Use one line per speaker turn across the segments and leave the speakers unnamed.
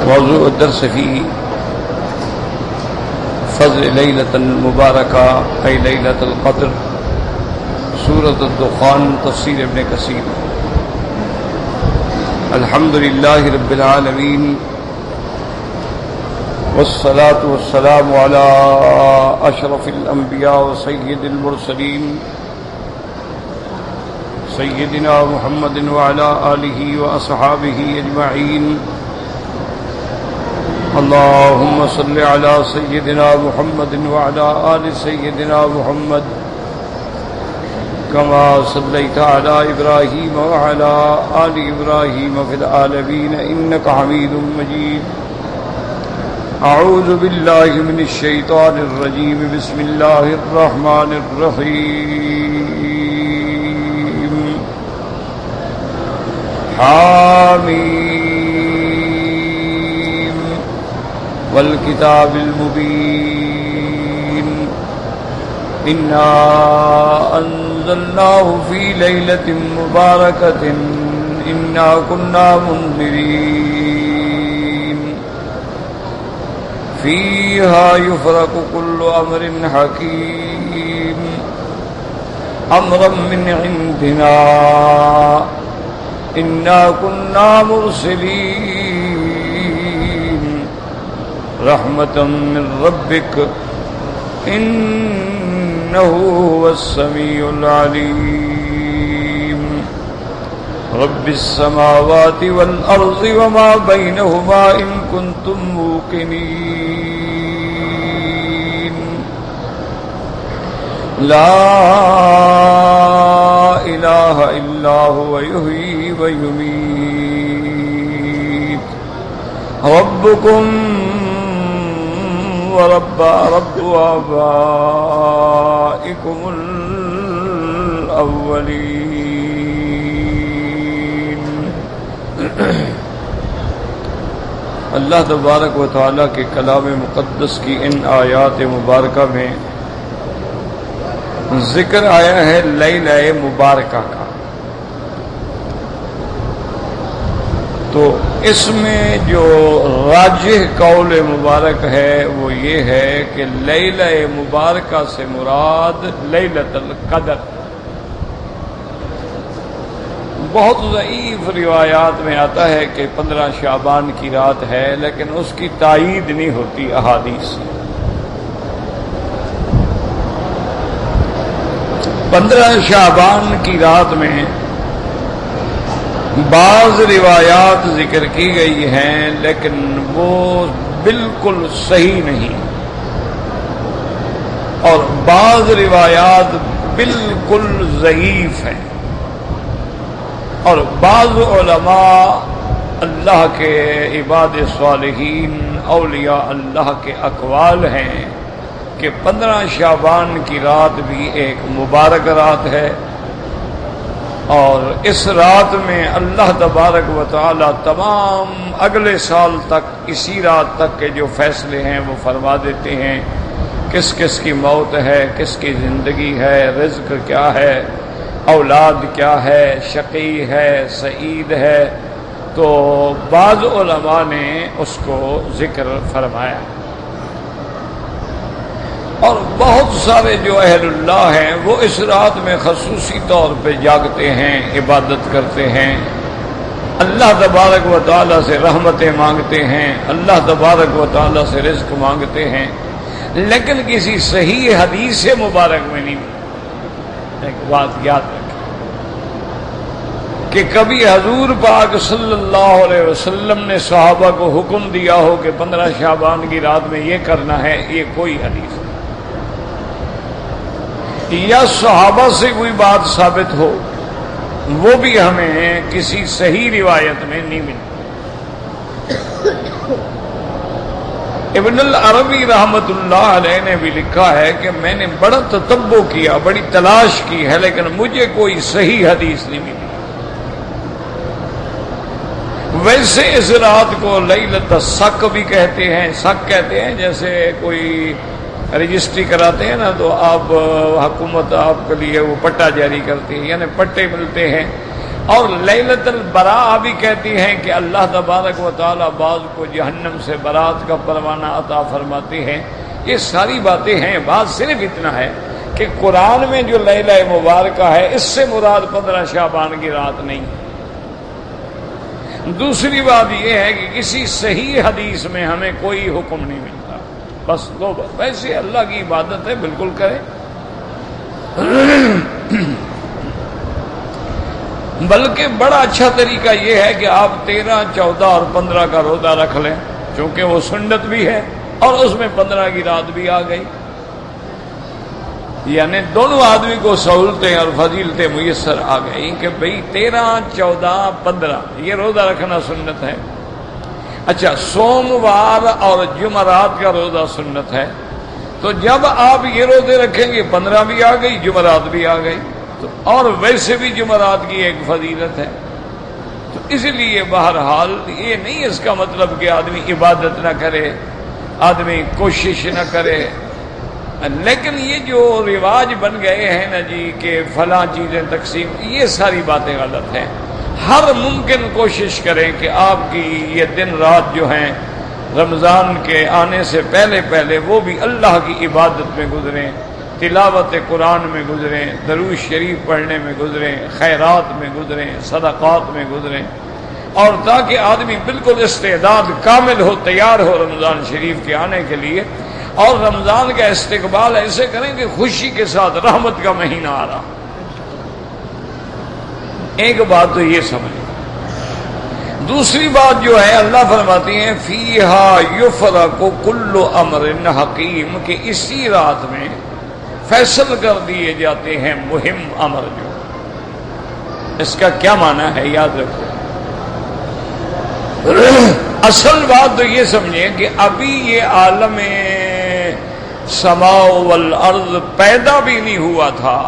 موضوع الدرس في فضل ليلة المباركة أي ليلة القدر، سورة الدخان، تفسير ابن كثير. الحمد لله رب العالمين، والصلاة والسلام على أشرف الأنبياء وسيد المرسلين سيدنا محمد وعلى آله وأصحابه أجمعين. اللهم صل على سيدنا محمد وعلى آل سيدنا محمد كما صليت على إبراهيم وعلى آل إبراهيم في العالمين إنك حميد مجيد. أعوذ بالله من الشيطان الرجيم. بسم الله الرحمن الرحيم. حاميم والكتاب المبين. إنا أنزلناه في ليلة مباركة إنا كنا منذرين فيها يفرق كل أمر حكيم أمرا من عندنا إنا كنا مرسلين رحمة من ربك إنه هو السميع العليم. رب السماوات والأرض وما بينهما إن كنتم موقنين. لا إله إلا هو يحيي ويميت. ربكم ورب آبائكم الأولين. اللہ تبارک و تعالیٰ کے کلام مقدس کی ان آیات مبارکہ میں ذکر آیا ہے لیلہ مبارکہ کا. تو اس میں جو راجح قول مبارک ہے وہ یہ ہے کہ لیلہ مبارکہ سے مراد لیلۃ القدر. بہت ضعیف روایات میں آتا ہے کہ 15 شعبان کی رات ہے، لیکن اس کی تائید نہیں ہوتی احادیث سے. 15 شعبان کی رات میں بعض روایات ذکر کی گئی ہیں، لیکن وہ بالکل صحیح نہیں، اور بعض روایات بالکل ضعیف ہیں. اور بعض علماء اللہ کے عباد صالحین اولیاء اللہ کے اقوال ہیں کہ 15 شعبان کی رات بھی ایک مبارک رات ہے، اور اس رات میں اللہ تبارک و تعالی تمام اگلے سال تک اسی رات تک کے جو فیصلے ہیں وہ فرما دیتے ہیں. کس کس کی موت ہے، کس کی زندگی ہے، رزق کیا ہے، اولاد کیا ہے، شقی ہے، سعید ہے. تو بعض علماء نے اس کو ذکر فرمایا، اور بہت سارے جو اہل اللہ ہیں وہ اس رات میں خصوصی طور پہ جاگتے ہیں، عبادت کرتے ہیں، اللہ تبارک و تعالیٰ سے رحمتیں مانگتے ہیں، اللہ تبارک و تعالیٰ سے رزق مانگتے ہیں. لیکن کسی صحیح حدیث مبارک میں نہیں. ایک بات یاد رکھیں کہ کبھی حضور پاک صلی اللہ علیہ وسلم نے صحابہ کو حکم دیا ہو کہ 15 شعبان کی رات میں یہ کرنا ہے، یہ کوئی حدیث نہیں. یا صحابہ سے کوئی بات ثابت ہو، وہ بھی ہمیں کسی صحیح روایت میں نہیں ملی. ابن العربی رحمت اللہ علیہ نے بھی لکھا ہے کہ میں نے بڑا تتبع کیا، بڑی تلاش کی ہے، لیکن مجھے کوئی صحیح حدیث نہیں ملی. ویسے اس رات کو لیلۃ السق بھی کہتے ہیں. سق کہتے ہیں جیسے کوئی رجسٹری کراتے ہیں نا، تو آپ حکومت آپ کے لیے وہ پٹا جاری کرتی ہے، یعنی پٹے ملتے ہیں. اور لیلۃ البراء بھی کہتی ہیں کہ اللہ تبارک و تعالی بعض کو جہنم سے برات کا پروانہ عطا فرماتی ہے. یہ ساری باتیں ہیں. بات صرف اتنا ہے کہ قرآن میں جو لیلہ مبارکہ ہے اس سے مراد 15 شعبان کی رات نہیں. دوسری بات یہ ہے کہ کسی صحیح حدیث میں ہمیں کوئی حکم نہیں ملتا. بس دو بات. ویسے اللہ کی عبادت ہے بالکل کریں، بلکہ بڑا اچھا طریقہ یہ ہے کہ آپ 13، 14 اور 15 کا روزہ رکھ لیں، چونکہ وہ سنت بھی ہے اور اس میں 15 کی رات بھی آ گئی. یعنی دونوں آدمی کو سہولتیں اور فضیلتیں میسر آ گئی کہ بھئی 13، 14، 15 یہ روزہ رکھنا سنت ہے. اچھا، سوموار اور جمعرات کا روزہ سنت ہے، تو جب آپ یہ روزے رکھیں گے 15 بھی آ گئی، جمعرات بھی آ گئی. اور ویسے بھی جمعرات کی ایک فضیلت ہے. تو اس لیے بہرحال یہ نہیں اس کا مطلب کہ آدمی عبادت نہ کرے، آدمی کوشش نہ کرے، لیکن یہ جو رواج بن گئے ہیں نا جی کہ فلاں چیزیں تقسیم، یہ ساری باتیں غلط ہیں. ہر ممکن کوشش کریں کہ آپ کی یہ دن رات جو ہیں رمضان کے آنے سے پہلے پہلے وہ بھی اللہ کی عبادت میں گزریں، تلاوت قرآن میں گزریں، درود شریف پڑھنے میں گزریں، خیرات میں گزریں، صدقات میں گزریں، اور تاکہ آدمی بالکل استعداد کامل ہو، تیار ہو رمضان شریف کے آنے کے لیے. اور رمضان کا استقبال ایسے کریں کہ خوشی کے ساتھ رحمت کا مہینہ آ رہا. ایک بات تو یہ سمجھ. دوسری بات جو ہے اللہ فرماتی ہیں فیہا یفرق کل امر حکیم، کہ اسی رات میں فیصل کر دیے جاتے ہیں مہم امر. جو اس کا کیا معنی ہے یاد رکھو. اصل بات تو یہ سمجھیں کہ ابھی یہ عالم سماء والارض پیدا بھی نہیں ہوا تھا،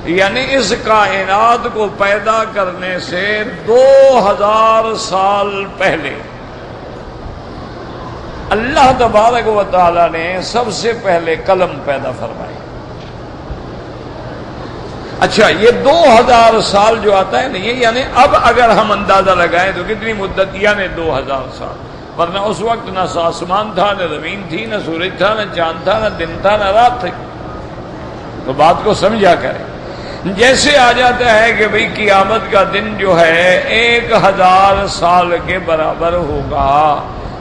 یعنی اس کائنات کو پیدا کرنے سے 2000 سال پہلے اللہ تبارک و تعالی نے سب سے پہلے قلم پیدا فرمائی. اچھا، یہ 2000 سال جو آتا ہے نا، یہ یعنی اب اگر ہم اندازہ لگائیں تو کتنی مدت، یعنی 2000 سال. ورنہ اس وقت نہ آسمان تھا، نہ زمین تھی، نہ سورج تھا، نہ چاند تھا، نہ دن تھا، نہ رات تھی. تو بات کو سمجھا کریں. جیسے آ جاتا ہے کہ بھئی قیامت کا دن جو ہے 1000 سال کے برابر ہوگا،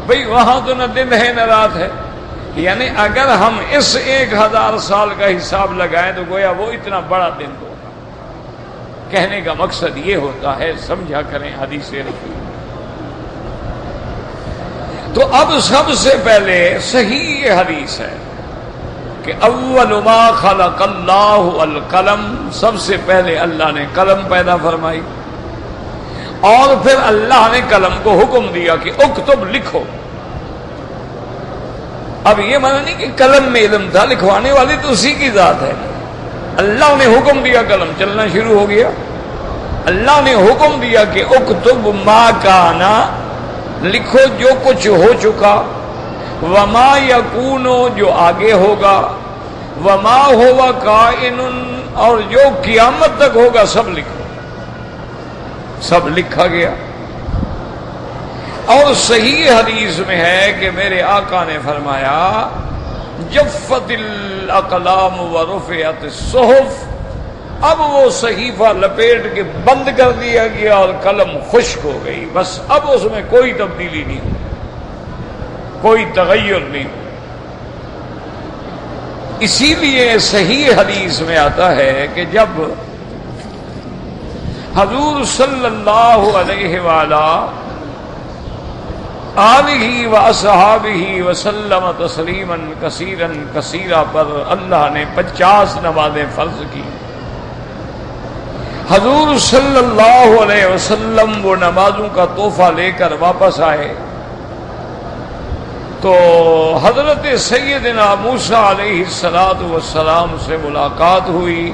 بھئی وہاں تو نہ دن ہے نہ رات ہے. یعنی اگر ہم اس 1000 سال کا حساب لگائیں تو گویا وہ اتنا بڑا دن ہوگا. کہنے کا مقصد یہ ہوتا ہے، سمجھا کریں حدیث رسول. تو اب سب سے پہلے صحیح یہ حدیث ہے کہ اول ما خلق اللہ القلم، سب سے پہلے اللہ نے قلم پیدا فرمائی، اور پھر اللہ نے قلم کو حکم دیا کہ اکتب، لکھو. اب یہ معنی نہیں کہ قلم میں علم تھا، لکھوانے والی تو اسی کی ذات ہے. اللہ نے حکم دیا، قلم چلنا شروع ہو گیا. اللہ نے حکم دیا کہ اکتب ما کانا، لکھو جو کچھ ہو چکا، وما یکون، جو آگے ہوگا، وما ہوا کائن، اور جو قیامت تک ہوگا سب لکھو. سب لکھا گیا. اور صحیح حدیث میں ہے کہ میرے آقا نے فرمایا جفت الاقلام ورفعت الصحف، اب وہ صحیفہ لپیٹ کے بند کر دیا گیا اور قلم خشک ہو گئی. بس اب اس میں کوئی تبدیلی نہیں ہوئی، کوئی تغیر نہیں ہوئی. اسی لیے صحیح حدیث میں آتا ہے کہ جب حضور صلی اللہ علیہ وآلہ آلہ و اصحابہ وسلم تسلیما کثیرا کثیرا پر اللہ نے 50 نمازیں فرض کی، حضور صلی اللہ علیہ وسلم وہ نمازوں کا تحفہ لے کر واپس آئے تو حضرت سیدنا موسیٰ علیہ السلام سے ملاقات ہوئی.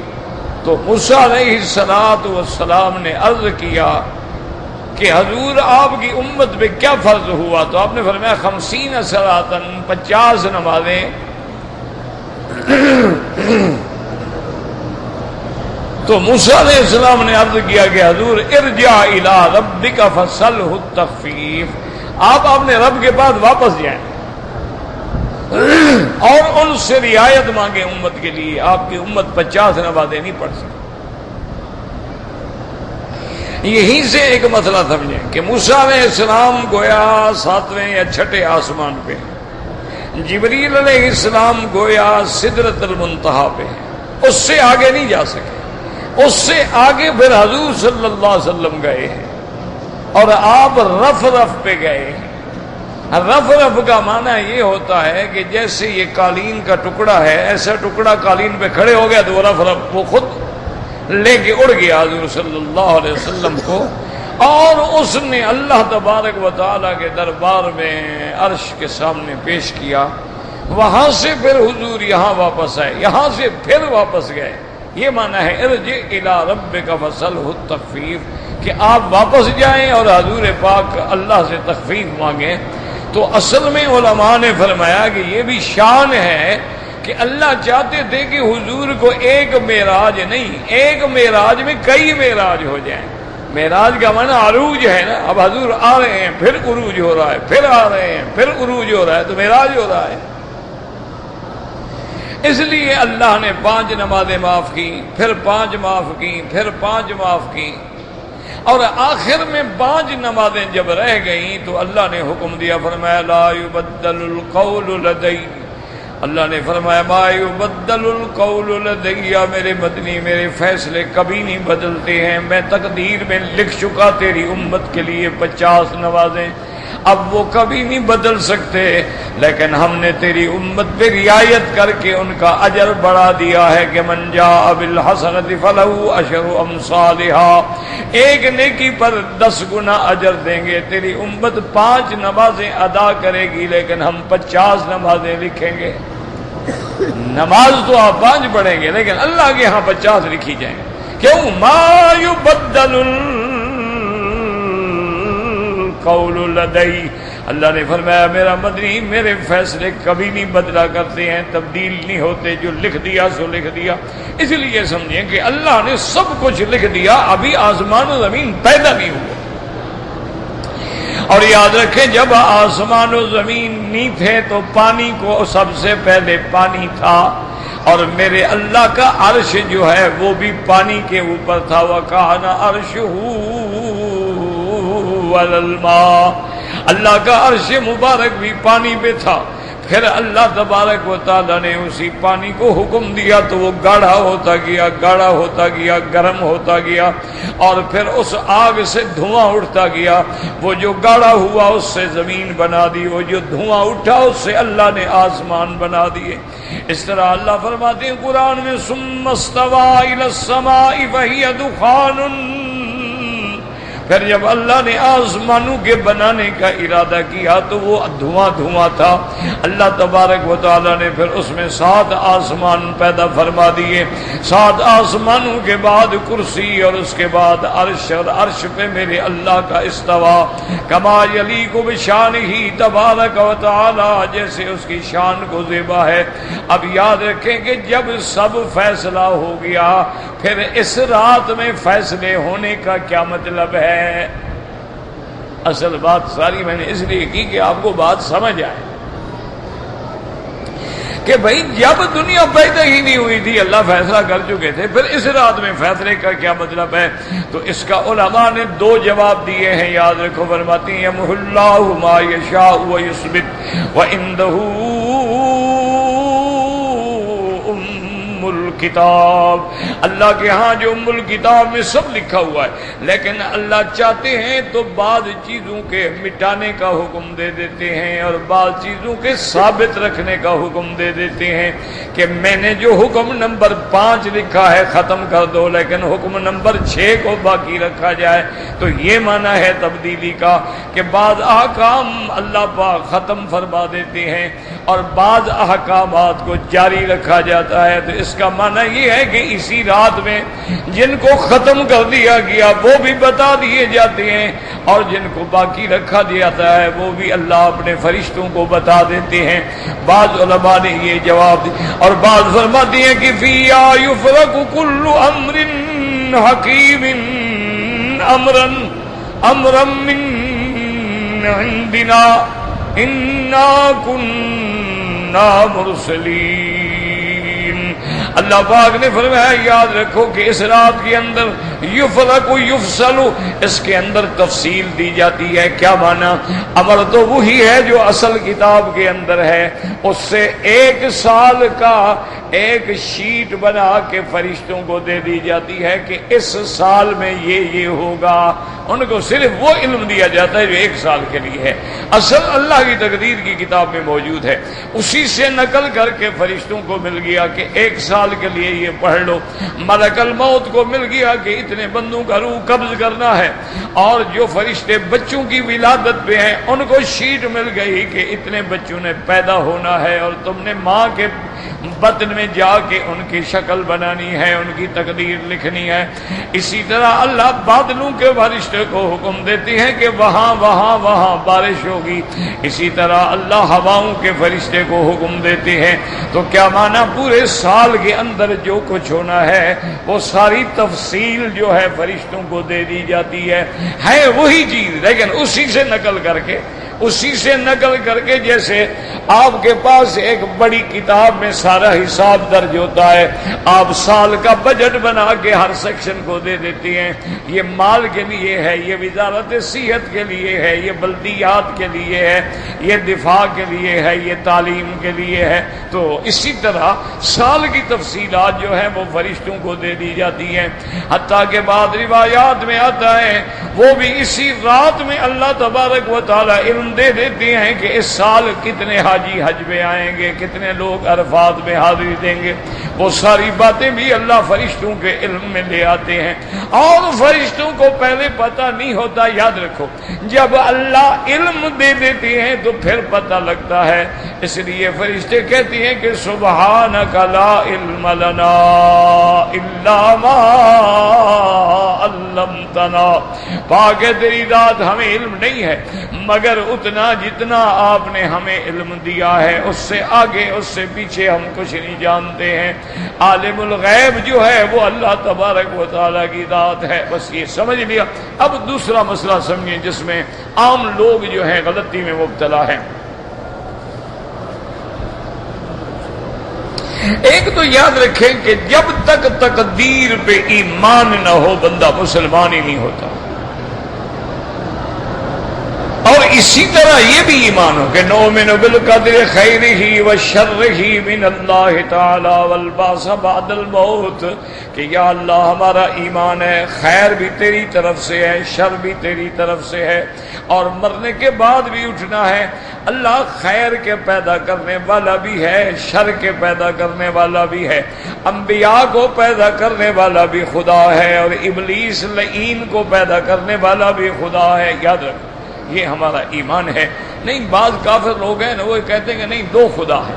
تو موسیٰ علیہ السلام نے عرض کیا کہ حضور آپ کی امت پہ کیا فرض ہوا؟ تو آپ نے فرمایا 50 صلاتن، 50 نمازیں. تو موسیٰ علیہ السلام نے عرض کیا کہ حضور ارجع الی ربک فسلہ التخفیف، آپ اپنے رب کے پاس واپس جائیں اور ان سے رعایت مانگیں امت کے لیے، آپ کی امت 50 نمازیں نہیں پڑھ سکتی۔ یہیں سے ایک مسئلہ سمجھیں کہ موسیٰ علیہ السلام گویا 7ویں یا 6ٹھے آسمان پہ، جبریل علیہ السلام گویا سدرۃ المنتہا پہ، اس سے آگے نہیں جا سکے، اس سے آگے پھر حضور صلی اللہ علیہ وسلم گئے ہیں اور آپ رف رف پہ گئے ہیں۔ رف رف کا معنی یہ ہوتا ہے کہ جیسے یہ قالین کا ٹکڑا ہے، ایسا ٹکڑا قالین پہ کھڑے ہو گیا تو وہ رف رف وہ خود لے کے اڑ گیا حضور صلی اللہ علیہ وسلم کو، اور اس نے اللہ تبارک و تعالیٰ کے دربار میں عرش کے سامنے پیش کیا۔ وہاں سے پھر حضور یہاں واپس آئے، یہاں سے پھر واپس گئے۔ یہ معنی ہے ارجع الی ربک فسلہ التخفیف، کہ آپ واپس جائیں اور حضور پاک اللہ سے تخفیف مانگیں۔ تو اصل میں علماء نے فرمایا کہ یہ بھی شان ہے کہ اللہ چاہتے تھے کہ حضور کو ایک معراج نہیں، ایک معراج میں کئی معراج ہو جائیں۔ معراج کا معنی عروج ہے نا، اب حضور آ رہے ہیں پھر عروج ہو رہا ہے، پھر آ رہے ہیں پھر عروج ہو رہا ہے، تو معراج ہو رہا ہے۔ اس لیے اللہ نے 5 نمازیں معاف کی، پھر 5 معاف کی، پھر 5 معاف کی، اور آخر میں 5 نمازیں جب رہ گئیں تو اللہ نے حکم دیا، فرمایا لا یبدل القول لدی، اللہ نے فرمایا ما یبدل القول لدی، میرے مدنی میرے فیصلے کبھی نہیں بدلتے ہیں، میں تقدیر میں لکھ چکا تیری امت کے لیے 50 نمازیں، اب وہ کبھی نہیں بدل سکتے، لیکن ہم نے تیری امت پہ رعایت کر کے ان کا اجر بڑھا دیا ہے کہ من جاء بالحسنۃ فلہ عشر امثالها، ایک نیکی پر 10 گنا اجر دیں گے۔ تیری امت 5 نمازیں ادا کرے گی لیکن ہم 50 نمازیں لکھیں گے۔ نماز تو آپ 5 پڑھیں گے لیکن اللہ کے ہاں 50 لکھی جائیں گے۔ کیوں؟ ما یبدل قول لدی، اللہ نے فرمایا میرا مدنی میرے فیصلے کبھی نہیں بدلا کرتے ہیں، تبدیل نہیں ہوتے، جو لکھ دیا سو لکھ دیا۔ اس لیے سمجھیں کہ اللہ نے سب کچھ لکھ دیا، ابھی آسمان و زمین پیدا نہیں ہوا۔ اور یاد رکھیں جب آسمان و زمین نہیں تھے تو پانی کو سب سے پہلے پانی تھا، اور میرے اللہ کا عرش جو ہے وہ بھی پانی کے اوپر تھا، وَكَانَ عَرْشُهُ عَلَى الْمَاءِ، اللہ کا عرش مبارک بھی پانی پہ تھا۔ پھر اللہ تبارک و تعالیٰ نے اسی پانی کو حکم دیا تو وہ گاڑھا ہوتا گیا، گاڑھا ہوتا گیا، گرم ہوتا گیا، اور پھر اس آگ سے دھواں اٹھتا گیا، وہ جو گاڑھا ہوا اس سے زمین بنا دی، وہ جو دھواں اٹھا اس سے اللہ نے آسمان بنا دیے۔ اس طرح اللہ فرماتے ہیں قرآن میں ثم استوى الى السماء وهي دخان، پھر جب اللہ نے آسمانوں کے بنانے کا ارادہ کیا تو وہ دھواں دھواں تھا۔ اللہ تبارک و تعالیٰ نے پھر اس میں 7 آسمان پیدا فرما دیے، 7 آسمانوں کے بعد کرسی اور اس کے بعد عرش، اور عرش پہ میرے اللہ کا استوا کما یلیق بشانہ تبارک و تعالیٰ، جیسے اس کی شان کو زیبا ہے۔ اب یاد رکھیں کہ جب سب فیصلہ ہو گیا پھر اس رات میں فیصلے ہونے کا کیا مطلب ہے؟ اصل بات ساری میں نے اس لیے کی کہ آپ کو بات سمجھ آئے کہ بھئی جب دنیا پیدا ہی نہیں ہوئی تھی اللہ فیصلہ کر چکے تھے، پھر اس رات میں فیصلے کا کیا مطلب ہے؟ تو اس کا علماء نے 2 جواب دیے ہیں، یاد رکھو۔ فرماتی ہیں یمحو اللہ ما یشاء ویثبت وعندہ کتاب، اللہ کے ہاں جو ام الکتاب میں سب لکھا ہوا ہے، لیکن اللہ چاہتے ہیں تو بعض چیزوں کے مٹانے کا حکم دے دیتے ہیں اور بعض چیزوں کے ثابت رکھنے کا حکم دے دیتے ہیں کہ میں نے جو حکم نمبر 5 لکھا ہے ختم کر دو، لیکن حکم نمبر 6 کو باقی رکھا جائے۔ تو یہ معنی ہے تبدیلی کا کہ بعض احکام اللہ پاک ختم فرما دیتے ہیں اور بعض احکامات کو جاری رکھا جاتا ہے۔ تو اس کا معنی یہ ہے کہ اسی رات میں جن کو ختم کر دیا گیا وہ بھی بتا دیے جاتے ہیں، اور جن کو باقی رکھا جاتا ہے وہ بھی اللہ اپنے فرشتوں کو بتا دیتے ہیں۔ بعض علماء نے یہ جواب دی، اور بعض فرماتے ہیں کہ فیہا یفرق کل امر حکیم امرا من عندنا انا کنا مرسلین۔ اللہ پاک نے فرمایا یاد رکھو کہ اس رات کے اندر یفرق یفصل، اس کے اندر تفصیل دی جاتی ہے۔ کیا معنی؟ امر تو وہی ہے جو اصل کتاب کے اندر ہے، اس سے 1 سال کا ایک شیٹ بنا کے فرشتوں کو دے دی جاتی ہے کہ اس سال میں یہ ہوگا۔ ان کو صرف وہ علم دیا جاتا ہے جو 1 سال کے لیے ہے، اصل اللہ کی تقدیر کی کتاب میں موجود ہے، اسی سے نقل کر کے فرشتوں کو مل گیا کہ 1 سال کے لیے یہ پڑھ لو۔ ملک الموت کو مل گیا کہ اتنے بندوں کا روح قبض کرنا ہے، اور جو فرشتے بچوں کی ولادت پہ ہیں ان کو شیٹ مل گئی کہ اتنے بچوں نے پیدا ہونا ہے، اور تم نے ماں کے بطن میں جا کے ان کی شکل بنانی ہے، ان کی تقدیر لکھنی ہے۔ اسی طرح اللہ بادلوں کے فرشتے کو حکم دیتے ہیں کہ وہاں وہاں وہاں بارش ہوگی، اسی طرح اللہ ہواؤں کے فرشتے کو حکم دیتے ہیں۔ تو کیا معنی؟ پورے سال کے اندر جو کچھ ہونا ہے وہ ساری تفصیل جو ہے فرشتوں کو دے دی جاتی ہے وہی چیز، لیکن اسی سے نقل کر کے جیسے آپ کے پاس ایک بڑی کتاب میں سارا حساب درج ہوتا ہے، آپ سال کا بجٹ بنا کے ہر سیکشن کو دے دیتی ہیں، یہ مال کے لیے ہے، یہ وزارت صحت کے لیے ہے، یہ بلدیات کے لیے ہے، یہ دفاع کے لیے ہے، یہ تعلیم کے لیے ہے۔ تو اسی طرح سال کی تفصیلات جو ہیں وہ فرشتوں کو دے دی جاتی ہیں، حتیٰ کہ بعض روایات میں آتا ہے وہ بھی اسی رات میں اللہ تبارک و تعالی علم دے دیتے ہیں کہ اس سال کتنے حاجی حج میں آئیں گے، کتنے لوگ عرفات میں حاضری دیں گے۔ وہ ساری باتیں بھی اللہ فرشتوں کے علم میں لے آتے ہیں، اور فرشتوں کو پہلے پتہ نہیں ہوتا۔ یاد رکھو جب اللہ علم دے دیتے ہیں تو پھر پتہ لگتا ہے، اس لیے فرشتے کہتے ہیں کہ سبحانک لا علم لنا الا ما علمتنا، پاک ہے تیری ذات ہمیں علم نہیں ہے مگر اتنا جتنا آپ نے ہمیں علم دیا ہے، اس سے آگے اس سے پیچھے ہم کچھ نہیں جانتے ہیں۔ عالم الغیب جو ہے وہ اللہ تبارک و تعالیٰ کی ذات ہے، بس یہ سمجھ لیا۔ اب دوسرا مسئلہ سمجھیں جس میں عام لوگ جو ہیں غلطی میں مبتلا ہیں۔ ایک تو یاد رکھیں کہ جب تک تقدیر پہ ایمان نہ ہو بندہ مسلمان ہی نہیں ہوتا، اور اسی طرح یہ بھی ایمان ہو کہ نؤمن بالقدر خیرہ وشرہ من اللہ تعالی والبعث بعد الموت، کہ یا اللہ ہمارا ایمان ہے خیر بھی تیری طرف سے ہے، شر بھی تیری طرف سے ہے، اور مرنے کے بعد بھی اٹھنا ہے۔ اللہ خیر کے پیدا کرنے والا بھی ہے، شر کے پیدا کرنے والا بھی ہے، انبیاء کو پیدا کرنے والا بھی خدا ہے، اور ابلیس لعین کو پیدا کرنے والا بھی خدا ہے۔ یاد رکھو یہ ہمارا ایمان ہے۔ نہیں بعض کافر لوگ ہیں نا وہ کہتے ہیں کہ نہیں 2 خدا ہے،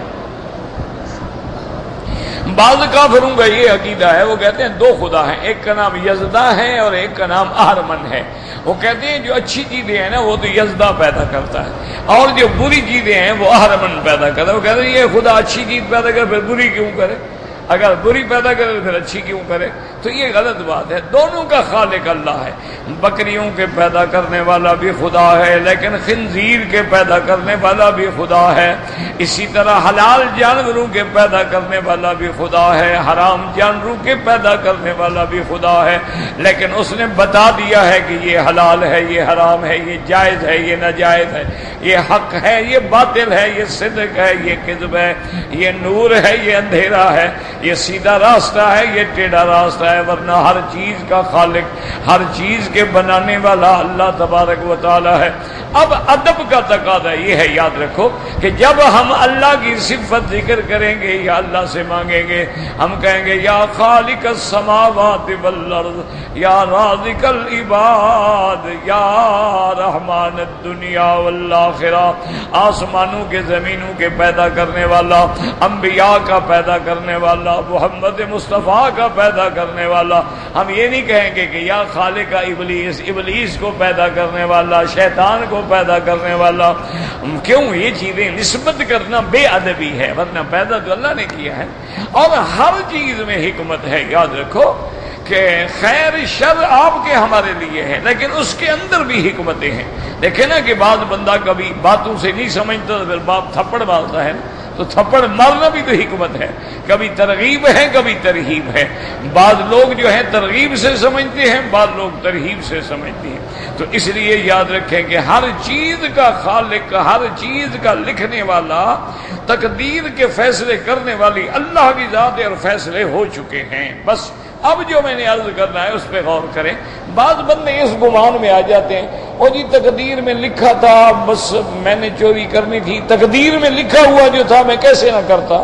بعض کافروں کا یہ عقیدہ ہے، وہ کہتے ہیں 2 خدا ہیں، ایک کا نام یزدہ ہے اور ایک کا نام اہرمن ہے۔ وہ کہتے ہیں جو اچھی چیزیں ہیں نا وہ تو یزدہ پیدا کرتا ہے، اور جو بری چیزیں ہیں وہ اہرمن پیدا کرتا ہے۔ وہ کہتے ہیں یہ خدا اچھی چیز پیدا کرے پھر بری کیوں کرے، اگر بری پیدا کرے تو پھر اچھی کیوں کرے؟ تو یہ غلط بات ہے، دونوں کا خالق اللہ ہے۔ بکریوں کے پیدا کرنے والا بھی خدا ہے، لیکن خنزیر کے پیدا کرنے والا بھی خدا ہے۔ اسی طرح حلال جانوروں کے پیدا کرنے والا بھی خدا ہے، حرام جانوروں کے پیدا کرنے والا بھی خدا ہے، لیکن اس نے بتا دیا ہے کہ یہ حلال ہے، یہ حرام ہے، یہ جائز ہے، یہ ناجائز ہے، یہ حق ہے، یہ باطل ہے، یہ صدق ہے، یہ کذب ہے، یہ نور ہے، یہ اندھیرا ہے، یہ سیدھا راستہ ہے، یہ ٹیڑھا راستہ ہے۔ ورنہ ہر چیز کا خالق، ہر چیز کے بنانے والا اللہ تبارک و تعالی ہے۔ اب ادب کا تقاضا یہ ہے، یاد رکھو کہ جب ہم اللہ کی صفت ذکر کریں گے یا اللہ سے مانگیں گے، ہم کہیں گے یا خالق السماوات والارض، یا رازق العباد، یا رحمان الدنیا والآخرہ، آسمانوں کے زمینوں کے پیدا کرنے والا، انبیاء کا پیدا کرنے والا، محمد مصطفیٰ کا پیدا کرنے والا۔ ہم یہ نہیں کہیں گے کہ یا خالق ابلیس، ابلیس کو پیدا کرنے والا، شیطان کو پیدا کرنے والا۔ کیوں؟ یہ چیزیں نسبت کرنا بے ادبی ہے، ورنہ پیدا تو اللہ نے کیا ہے، اور ہر چیز میں حکمت ہے۔ یاد رکھو کہ خیر شر آپ کے ہمارے لیے ہے، لیکن اس کے اندر بھی حکمتیں ہیں۔ دیکھیں نا کہ بعض بندہ کبھی باتوں سے نہیں سمجھتا تو پھر باپ تھپڑ مارتا ہے، تو تھپڑ مارنا بھی تو حکمت ہے، کبھی ترغیب ہے کبھی ترہیب ہے۔ بعض لوگ جو ہیں ترغیب سے سمجھتے ہیں، بعض لوگ ترہیب سے سمجھتے ہیں۔ تو اس لیے یاد رکھیں کہ ہر چیز کا خالق، ہر چیز کا لکھنے والا، تقدیر کے فیصلے کرنے والی اللہ کی ذات ہے اور فیصلے ہو چکے ہیں۔ بس اب جو میں نے عرض کرنا ہے اس پہ غور کریں۔ بعض بندے اس گمان میں آ جاتے ہیں، وہ جی تقدیر میں لکھا تھا، بس میں نے چوری کرنی تھی، تقدیر میں لکھا ہوا جو تھا میں کیسے نہ کرتا۔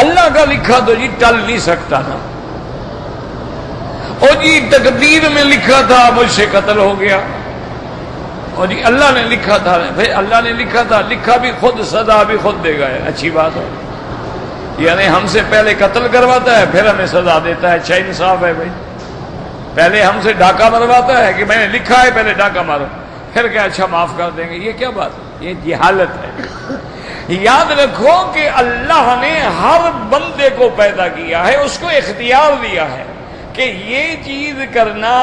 اللہ کا لکھا تو جی ٹل نہیں سکتا نا۔ او جی تقدیر میں لکھا تھا مجھ سے قتل ہو گیا، اور جی اللہ نے لکھا تھا، بھائی اللہ نے لکھا تھا، لکھا بھی خود، سزا بھی خود دے گا، اچھی بات ہے۔ یعنی ہم سے پہلے قتل کرواتا ہے پھر ہمیں سزا دیتا ہے، اچھا انصاف ہے بھائی۔ پہلے ہم سے ڈاکہ مرواتا ہے کہ میں نے لکھا ہے پہلے ڈاکہ مارو، پھر کیا اچھا معاف کر دیں گے، یہ کیا بات ہے؟ یہ جہالت ہے۔ یاد رکھو کہ اللہ نے ہر بندے کو پیدا کیا ہے، اس کو اختیار دیا ہے کہ یہ چیز کرنا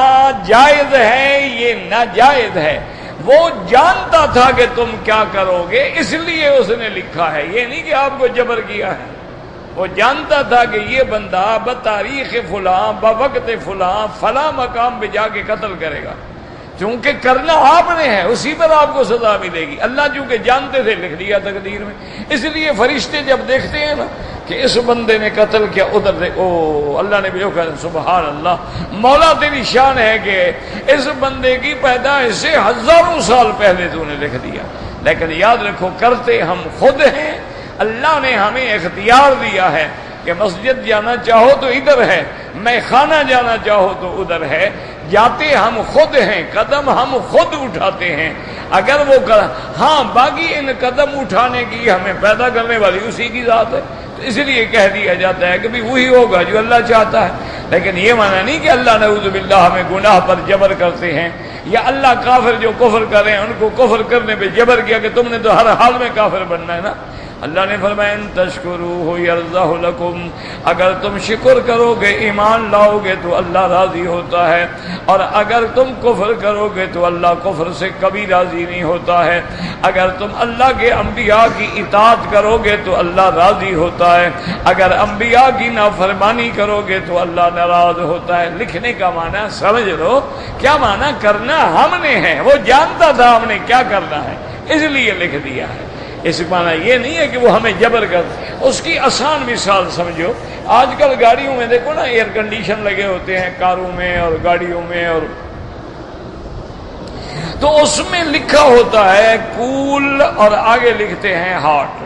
جائز ہے، یہ ناجائز ہے۔ وہ جانتا تھا کہ تم کیا کرو گے، اس لیے اس نے لکھا ہے، یہ نہیں کہ آپ کو جبر کیا ہے۔ وہ جانتا تھا کہ یہ بندہ بتاریخ فلاں بوقت فلاں فلاں مقام پہ جا کے قتل کرے گا، چونکہ کرنا آپ نے ہے، اسی پر آپ کو سزا ملے گی۔ اللہ چونکہ جانتے تھے لکھ دیا تقدیر میں، اس لیے فرشتے جب دیکھتے ہیں نا کہ اس بندے نے قتل کیا، ادھر سے او اللہ نے بھی جو کہا سبحان اللہ، مولا تیری شان ہے کہ اس بندے کی پیدائش سے ہزاروں سال پہلے تو نے لکھ دیا۔ لیکن یاد رکھو کرتے ہم خود ہیں، اللہ نے ہمیں اختیار دیا ہے کہ مسجد جانا چاہو تو ادھر ہے، میں خانہ جانا چاہو تو ادھر ہے، جاتے ہم خود ہیں، قدم ہم خود اٹھاتے ہیں۔ اگر وہ ہاں باقی ان قدم اٹھانے کی ہمیں پیدا کرنے والی اسی کی ذات ہے، تو اس لیے کہہ دیا جاتا ہے کہ بھی وہی ہوگا جو اللہ چاہتا ہے۔ لیکن یہ معنی نہیں کہ اللہ نعوذ باللہ ہمیں گناہ پر جبر کرتے ہیں، یا اللہ کافر جو کفر کریں ان کو کفر کرنے پہ جبر کیا کہ تم نے تو ہر حال میں کافر بننا ہے نا۔ اللہ نے فرمایا ان تشکروہ یرضہ لکم، اگر تم شکر کرو گے ایمان لاؤ گے تو اللہ راضی ہوتا ہے، اور اگر تم کفر کرو گے تو اللہ کفر سے کبھی راضی نہیں ہوتا ہے۔ اگر تم اللہ کے انبیاء کی اطاعت کرو گے تو اللہ راضی ہوتا ہے، اگر انبیاء کی نافرمانی کرو گے تو اللہ ناراض ہوتا ہے۔ لکھنے کا معنی سمجھ لو، کیا معنی کرنا ہم نے ہے، وہ جانتا تھا ہم نے کیا کرنا ہے اس لیے لکھ دیا ہے۔ اس معنی یہ نہیں ہے کہ وہ ہمیں جبر کر۔ اس کی آسان مثال سمجھو، آج کل گاڑیوں میں دیکھو نا ایئر کنڈیشن لگے ہوتے ہیں کاروں میں اور گاڑیوں میں، اور تو اس میں لکھا ہوتا ہے کول اور آگے لکھتے ہیں ہارٹ۔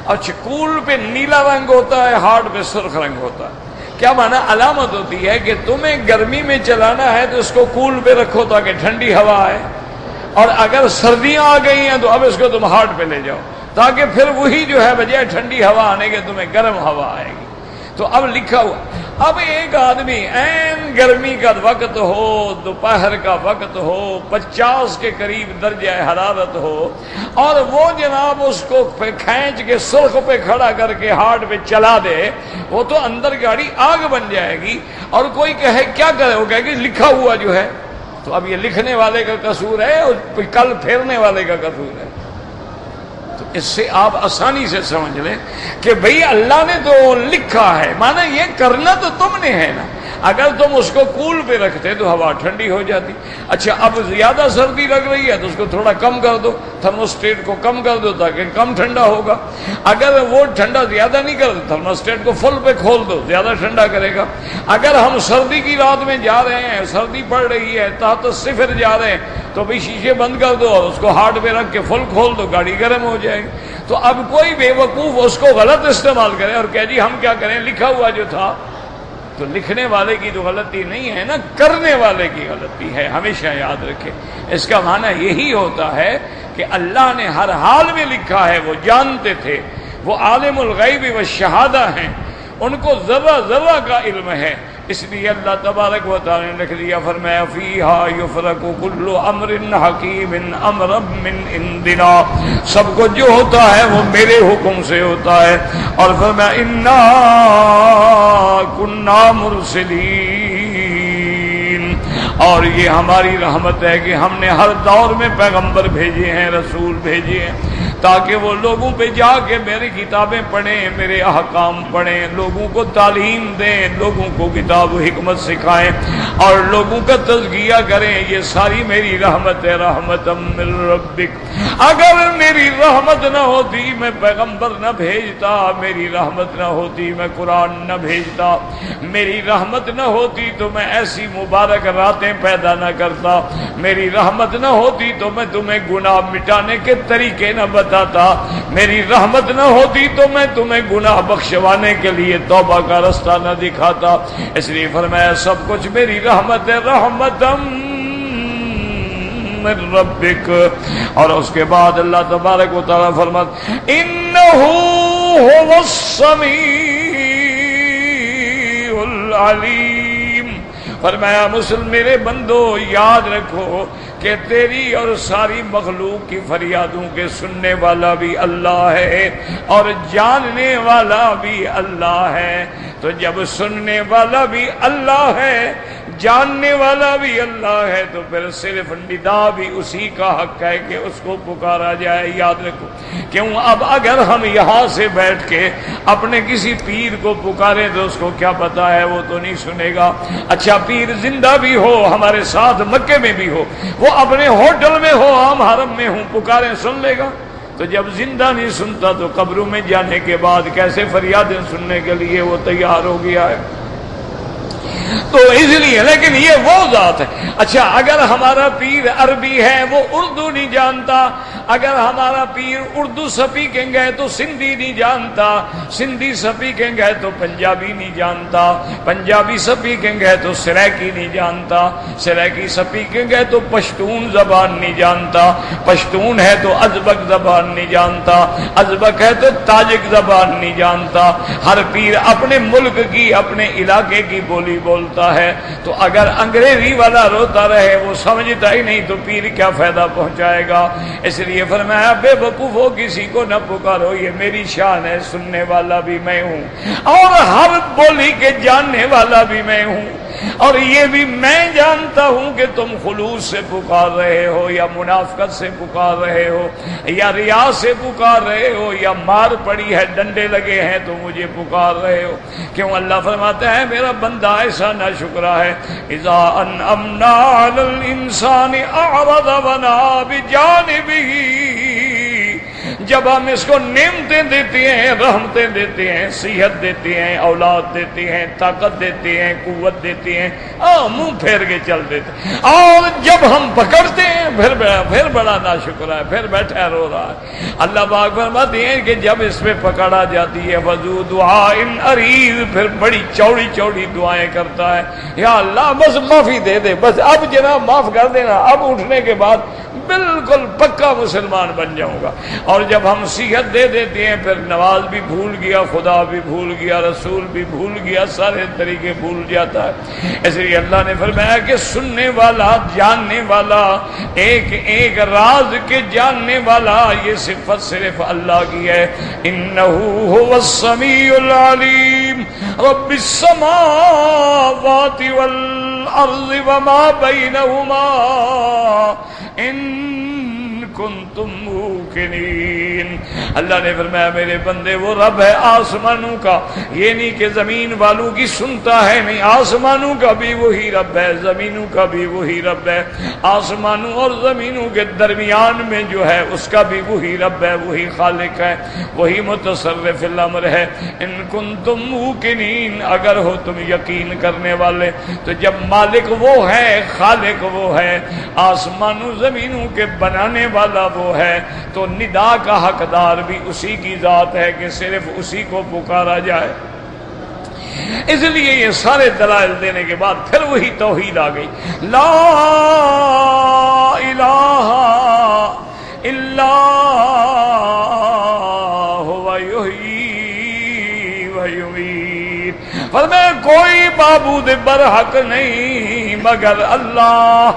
اچھا کول پہ نیلا رنگ ہوتا ہے، ہارٹ پہ سرخ رنگ ہوتا ہے، کیا معنی علامت ہوتی ہے کہ تمہیں گرمی میں چلانا ہے تو اس کو کول پہ رکھو تاکہ ٹھنڈی ہوا آئے، اور اگر سردیاں آ گئی ہیں تو اب اس کو تم ہارٹ پہ لے جاؤ تاکہ پھر وہی جو ہے بجائے ٹھنڈی ہوا آنے کے تمہیں گرم ہوا آئے گی۔ تو اب لکھا ہوا، اب ایک آدمی این گرمی کا وقت ہو، دوپہر کا وقت ہو، 50 کے قریب درجہ حرارت ہو، اور وہ جناب اس کو کھینچ کے سرخ پہ کھڑا کر کے ہارٹ پہ چلا دے، وہ تو اندر گاڑی آگ بن جائے گی۔ اور کوئی کہے کیا کرے، وہ کہے کہ لکھا ہوا جو ہے، تو اب یہ لکھنے والے کا قصور ہے اور کل پھیرنے والے کا قصور ہے۔ تو اس سے آپ آسانی سے سمجھ لیں کہ بھئی اللہ نے تو لکھا ہے، مانا یہ کرنا تو تم نے ہے نا۔ اگر تم اس کو کول پہ رکھتے تو ہوا ٹھنڈی ہو جاتی۔ اچھا اب زیادہ سردی لگ رہی ہے تو اس کو تھوڑا کم کر دو، تھرموسٹیٹ کو کم کر دو تاکہ کم ٹھنڈا ہوگا۔ اگر وہ ٹھنڈا زیادہ نہیں کرتے تھرموسٹیٹ کو فل پہ کھول دو، زیادہ ٹھنڈا کرے گا۔ اگر ہم سردی کی رات میں جا رہے ہیں، سردی پڑ رہی ہے، تحت صفر جا رہے ہیں، تو بھی شیشے بند کر دو اور اس کو ہارٹ پہ رکھ کے فل کھول دو، گاڑی گرم ہو جائے گی۔ تو اب کوئی بے وقوف اس کو غلط استعمال کرے اور کہہ جی ہم کیا کریں، لکھا ہوا جو تھا، تو لکھنے والے کی تو غلطی نہیں ہے نا، کرنے والے کی غلطی ہے، ہمیشہ یاد رکھے۔ اس کا معنی یہی ہوتا ہے کہ اللہ نے ہر حال میں لکھا ہے، وہ جانتے تھے، وہ عالم الغیب والشہادہ ہیں، ان کو ذرہ ذرہ کا علم ہے۔ اس لیے اللہ تبارک و تعالی نے لکھ دیا، فرمایا فیہا یفرق کل امر حکیم امرا من عندنا، سب کو جو ہوتا ہے وہ میرے حکم سے ہوتا ہے۔ اور فرمایا انا کنا مرسلین، اور یہ ہماری رحمت ہے کہ ہم نے ہر دور میں پیغمبر بھیجے ہیں، رسول بھیجے ہیں، تاکہ وہ لوگوں پہ جا کے میری کتابیں پڑھیں، میرے احکام پڑھیں، لوگوں کو تعلیم دیں، لوگوں کو کتاب و حکمت سکھائیں اور لوگوں کا تزکیہ کریں۔ یہ ساری میری رحمت ہے، رحمت من ربک۔ اگر میری رحمت نہ ہوتی میں پیغمبر نہ بھیجتا، میری رحمت نہ ہوتی میں قرآن نہ بھیجتا، میری رحمت نہ ہوتی تو میں ایسی مبارک راتیں پیدا نہ کرتا، میری رحمت نہ ہوتی تو میں تمہیں گناہ مٹانے کے طریقے نہ بتاتا، میری رحمت نہ ہوتی تو میں تمہیں گناہ بخشوانے کے لیے توبہ کا رستہ نہ دکھاتا۔ اس لیے فرمایا سب کچھ میری رحمت ہے، رحمتم من ربک۔ اور اس کے بعد اللہ تبارک و تعالی فرماتا انہ هو السمیع العلیم، فرمایا مسلم میرے بندو یاد رکھو کہ تیری اور ساری مخلوق کی فریادوں کے سننے والا بھی اللہ ہے اور جاننے والا بھی اللہ ہے۔ تو جب سننے والا بھی اللہ ہے، جاننے والا بھی اللہ ہے، تو پھر صرف ندا بھی اسی کا حق ہے کہ اس کو پکارا جائے۔ یاد رکھو کیوں، اب اگر ہم یہاں سے بیٹھ کے اپنے کسی پیر کو پکارے تو اس کو کیا پتا ہے، وہ تو نہیں سنے گا۔ اچھا پیر زندہ بھی ہو، ہمارے ساتھ مکے میں بھی ہو، وہ اپنے ہوٹل میں ہو، ہم حرم میں ہوں، پکاریں سن لے گا؟ تو جب زندہ نہیں سنتا تو قبروں میں جانے کے بعد کیسے فریادیں سننے کے لیے وہ تیار ہو گیا ہے؟ تو اس لیے لیکن یہ وہ ذات ہے۔ اچھا اگر ہمارا پیر عربی ہے وہ اردو نہیں جانتا، اگر ہمارا پیر اردو سپیکیں گے تو سندھی نہیں جانتا، سندھی سپیکیں گے تو پنجابی نہیں جانتا، پنجابی سپیکیں گے تو سریکی نہیں جانتا، سریکی سپیکیں گے تو پشتون زبان نہیں جانتا، پشتون ہے تو ازبک زبان نہیں جانتا، ازبک ہے تو تاجک زبان نہیں جانتا۔ ہر پیر اپنے ملک کی، اپنے علاقے کی بولی بولتا ہے۔ تو اگر انگریزی والا روتا رہے، وہ سمجھتا ہی نہیں، تو پیر کیا فائدہ پہنچائے گا؟ اس لیے فرمایا بے وقوفو کسی کو نہ پکارو، یہ میری شان ہے، سننے والا بھی میں ہوں اور ہر بولی کے جاننے والا بھی میں ہوں، اور یہ بھی میں جانتا ہوں کہ تم خلوص سے پکار رہے ہو یا منافقت سے پکار رہے ہو یا ریا سے پکار رہے ہو یا مار پڑی ہے، ڈنڈے لگے ہیں تو مجھے پکار رہے ہو۔ کیوں اللہ فرماتا ہے میرا بندہ ایسا نہ شکرا ہے، اذا انعمنا علی الانسان اعرض ونأى بجانبہ، جب ہم اس کو نعمتیں دیتے ہیں، رحمتیں دیتے ہیں، صحت دیتے ہیں، اولاد دیتے ہیں، طاقت دیتے ہیں، قوت دیتے ہیں، منہ پھیر کے چل دیتے ہیں، اور جب ہم پکڑتے ہیں پھر بڑا ناشکر ہے، پھر بیٹھا رو رہا ہے۔ اللہ پاک فرماتے ہیں کہ جب اس پہ پکڑا جاتی ہے فذو دعاء عریض، پھر بڑی چوڑی چوڑی دعائیں کرتا ہے، یا اللہ بس معافی دے دے، بس اب جناب معاف کر دینا، اب اٹھنے کے بعد بالکل پکا مسلمان بن جاؤں گا۔ اور جب ہم صحت دے دیتے ہیں پھر نماز بھی بھول گیا، خدا بھی بھول گیا، رسول بھی بھول گیا، سارے طریقے بھول جاتا ہے۔ اس لیے اللہ نے فرمایا کہ سننے والا، جاننے والا، ایک ایک راز کے جاننے والا، یہ صفت صرف اللہ کی ہے۔ انہ هو السمیع العلیم رب السماوات والارض وما بینہما ان کنتم موقنین۔ اللہ نے فرمایا میرے بندے وہ رب ہے آسمانوں کا، یہ نہیں کہ زمین والوں کی سنتا ہے، نہیں، آسمانوں کا بھی وہی رب ہے، زمینوں کا بھی وہی رب ہے، آسمانوں اور زمینوں کے درمیان میں جو ہے اس کا بھی وہی رب ہے، وہی خالق ہے، وہی متصرف الامر ہے۔ ان کنتم موقنین، اگر ہو تم یقین کرنے والے، تو جب مالک وہ ہے، خالق وہ ہے، آسمانوں زمینوں کے بنانے والا وہ ہے، تو ندا کا حقدار بھی اسی کی ذات ہے کہ صرف اسی کو پکارا جائے۔ اس لیے یہ سارے دلائل دینے کے بعد پھر وہی توحید آ گئی، لا الہ الا هو یحیی و یمیت۔ فرمایا کوئی معبود برحق نہیں مگر اللہ،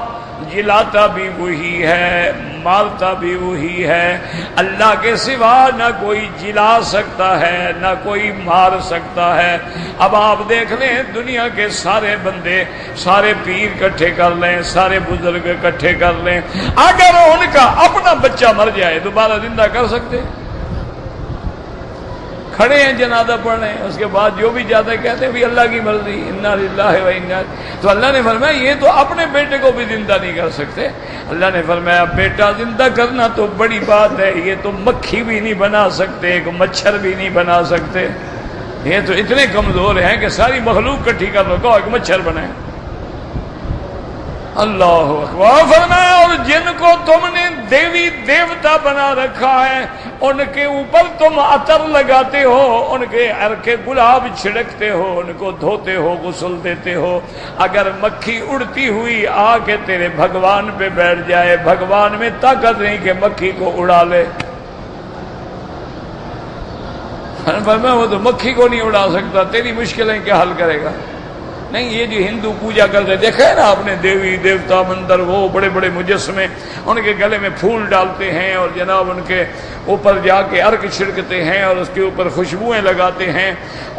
جلاتا بھی وہی ہے، مارتا بھی وہی ہے، اللہ کے سوا نہ کوئی جلا سکتا ہے نہ کوئی مار سکتا ہے۔ اب آپ دیکھ لیں دنیا کے سارے بندے، سارے پیر اکٹھے کر لیں، سارے بزرگ اکٹھے کر لیں، اگر ان کا اپنا بچہ مر جائے دوبارہ زندہ کر سکتے؟ کھڑے ہیں جنازہ پڑھ رہے ہیں، اس کے بعد جو بھی جاتے کہتے ہیں بھی اللہ کی مرضی، انا للہ و انا، تو اللہ نے فرمایا یہ تو اپنے بیٹے کو بھی زندہ نہیں کر سکتے۔ اللہ نے فرمایا بیٹا زندہ کرنا تو بڑی بات ہے، یہ تو مکھی بھی نہیں بنا سکتے، ایک مچھر بھی نہیں بنا سکتے، یہ تو اتنے کمزور ہیں کہ ساری مخلوق کٹھی کر لو کہو ایک مچھر بنائے۔ اللہ اکبر۔ فرمایا اور جن کو تم نے دیوی دیوتا بنا رکھا ہے ان کے اوپر تم عطر لگاتے ہو، ان کے عرق گلاب چھڑکتے ہو، ان کو دھوتے ہو، غسل دیتے ہو، اگر مکھی اڑتی ہوئی آ کے تیرے بھگوان پہ بیٹھ جائے، بھگوان میں طاقت نہیں کہ مکھی کو اڑا لے۔ فرمایا وہ تو مکھی کو نہیں اڑا سکتا، تیری مشکلیں کیا حل کرے گا؟ نہیں، یہ جو ہندو پوجا کرتے دیکھا ہے نا آپ نے، دیوی دیوتا مندر، وہ بڑے بڑے مجسمے، ان کے گلے میں پھول ڈالتے ہیں اور جناب ان کے اوپر جا کے عرق چھڑکتے ہیں اور اس کے اوپر خوشبوئیں لگاتے ہیں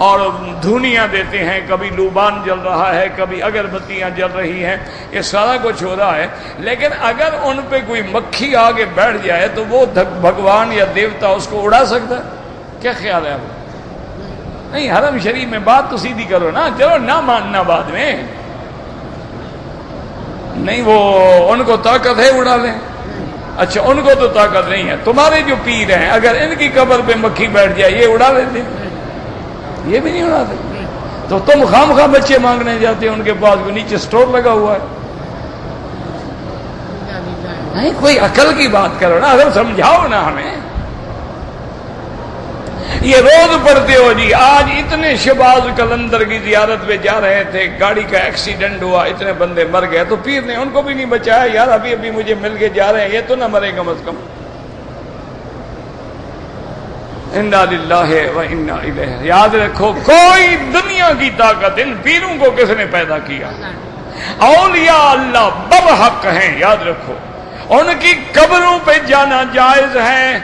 اور دھونیاں دیتے ہیں، کبھی لوبان جل رہا ہے، کبھی اگربتیاں جل رہی ہیں، یہ سارا کچھ ہو رہا ہے، لیکن اگر ان پہ کوئی مکھی آگے بیٹھ جائے تو وہ بھگوان یا دیوتا اس کو اڑا سکتا ہے؟ کیا خیال ہے آپ؟ نہیں، حرم شریف میں بات تو سیدھی کرو نا، چلو نہ ماننا بعد میں، نہیں وہ ان کو طاقت ہے اڑا لیں، اچھا ان کو تو طاقت نہیں ہے، تمہارے جو پیر ہیں اگر ان کی قبر پہ مکھی بیٹھ جائے یہ اڑا لیتے، یہ بھی نہیں اڑا سکتے، تو تم خام خواہ بچے مانگنے جاتے ہیں ان کے پاس کو نیچے سٹور لگا ہوا ہے۔ نہیں کوئی عقل کی بات کرو نا، اگر سمجھاؤ نا ہمیں، یہ روز پڑھتے ہو جی، آج اتنے شہباز کلندر کی زیارت پہ جا رہے تھے، گاڑی کا ایکسیڈنٹ ہوا، اتنے بندے مر گئے، تو پیر نے ان کو بھی نہیں بچایا، یار ابھی مجھے مل کے جا رہے ہیں، یہ تو نہ مرے کم از کم۔ انا للہ و انا الیہ۔ یاد رکھو کوئی دنیا کی طاقت ان پیروں کو کس نے پیدا کیا؟ اولیاء اللہ برحق ہیں، یاد رکھو، ان کی قبروں پہ جانا جائز ہے،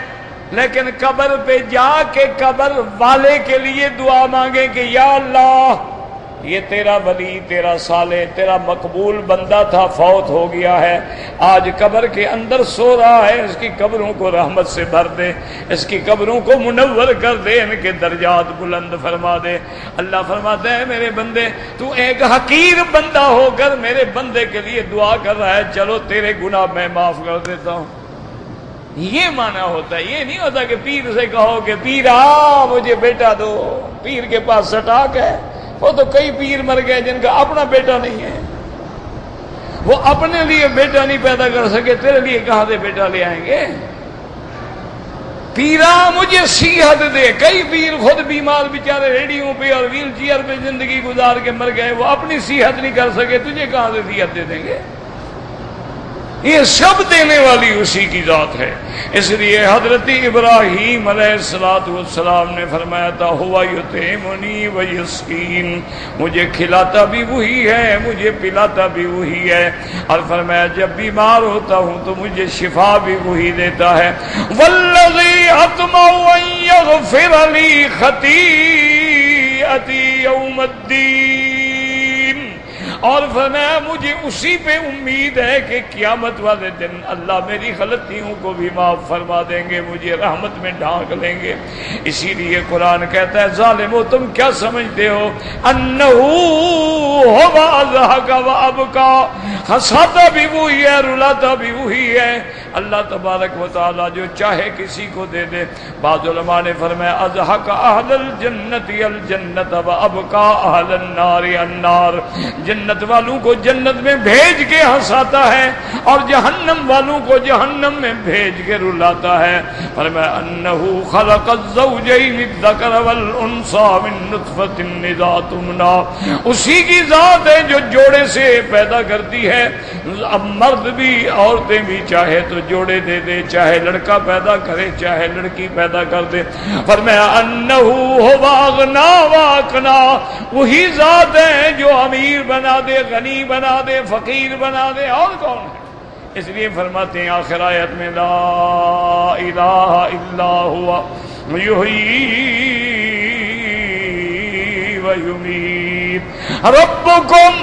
لیکن قبر پہ جا کے قبر والے کے لیے دعا مانگے کہ یا اللہ یہ تیرا ولی، تیرا صالح، تیرا مقبول بندہ تھا، فوت ہو گیا ہے، آج قبر کے اندر سو رہا ہے، اس کی قبروں کو رحمت سے بھر دے، اس کی قبروں کو منور کر دے، ان کے درجات بلند فرما دے۔ اللہ فرماتا ہے میرے بندے تو ایک حقیر بندہ ہو کر میرے بندے کے لیے دعا کر رہا ہے، چلو تیرے گناہ میں معاف کر دیتا ہوں۔ یہ معنی ہوتا ہے، یہ نہیں ہوتا کہ پیر سے کہو کہ پیر مجھے بیٹا دو، پیر کے پاس سٹاک ہے، وہ تو کئی پیر مر گئے جن کا اپنا بیٹا نہیں ہے، وہ اپنے لیے بیٹا نہیں پیدا کر سکے، تیرے لیے کہاں سے بیٹا لے آئیں گے؟ پیرا مجھے صحت دے، کئی پیر خود بیمار بیچارے ریڈیوں پہ اور ویل چیئر پہ زندگی گزار کے مر گئے، وہ اپنی صحت نہیں کر سکے، تجھے کہاں سے صحت دے دیں گے؟ یہ سب دینے والی اسی کی ذات ہے۔ اس لیے حضرت ابراہیم علیہ السلام نے فرمایا تھا ہوا یطعمنی و یسقین، مجھے کھلاتا بھی وہی ہے، مجھے پلاتا بھی وہی ہے، اور فرمایا جب بیمار ہوتا ہوں تو مجھے شفا بھی وہی دیتا ہے۔ والذی اطمع ان یغفر لی خطیئتی یوم الدین، اور فرمایا مجھے اسی پہ امید ہے کہ قیامت والے دن اللہ میری غلطیوں کو بھی معاف فرما دیں گے، مجھے رحمت میں ڈھانک لیں گے۔ اسی لیے قرآن کہتا ہے ظالمو تم کیا سمجھتے ہو انہو ہوا اضحک و ابکا، ہنساتا بھی وہی ہے، رلاتا بھی وہی ہے۔ اللہ تبارک و تعالی جو چاہے کسی کو دے دے۔ بعض علماء نے فرمایا اضحک اہل الجنت الجنت و ابکا اہل النار النار، جنت والوں کو جنت میں بھیج کے ہنساتا ہے اور جہنم والوں کو جہنم میں بھیج کے رلاتا ہے۔ فرمایا انہو خلق الزوجین الذکر والانثى من نطفۃ اذا تمنى، اسی کی ذات ہے جو جوڑے سے پیدا کرتی ہے، اب مرد بھی عورتیں بھی چاہے تو جوڑے دے دے، چاہے لڑکا پیدا کرے چاہے لڑکی پیدا کر دے۔ فرمایا انہو ہوا اغنا واقنا، وہی ذات ہے جو امیر بنا دے، غنی بنا دے، فقیر بنا دے، اور کون ہے؟ اس لیے فرماتے ہیں آخر آیت میں لا الہ الا ہوا یحیی و یمیت ربکم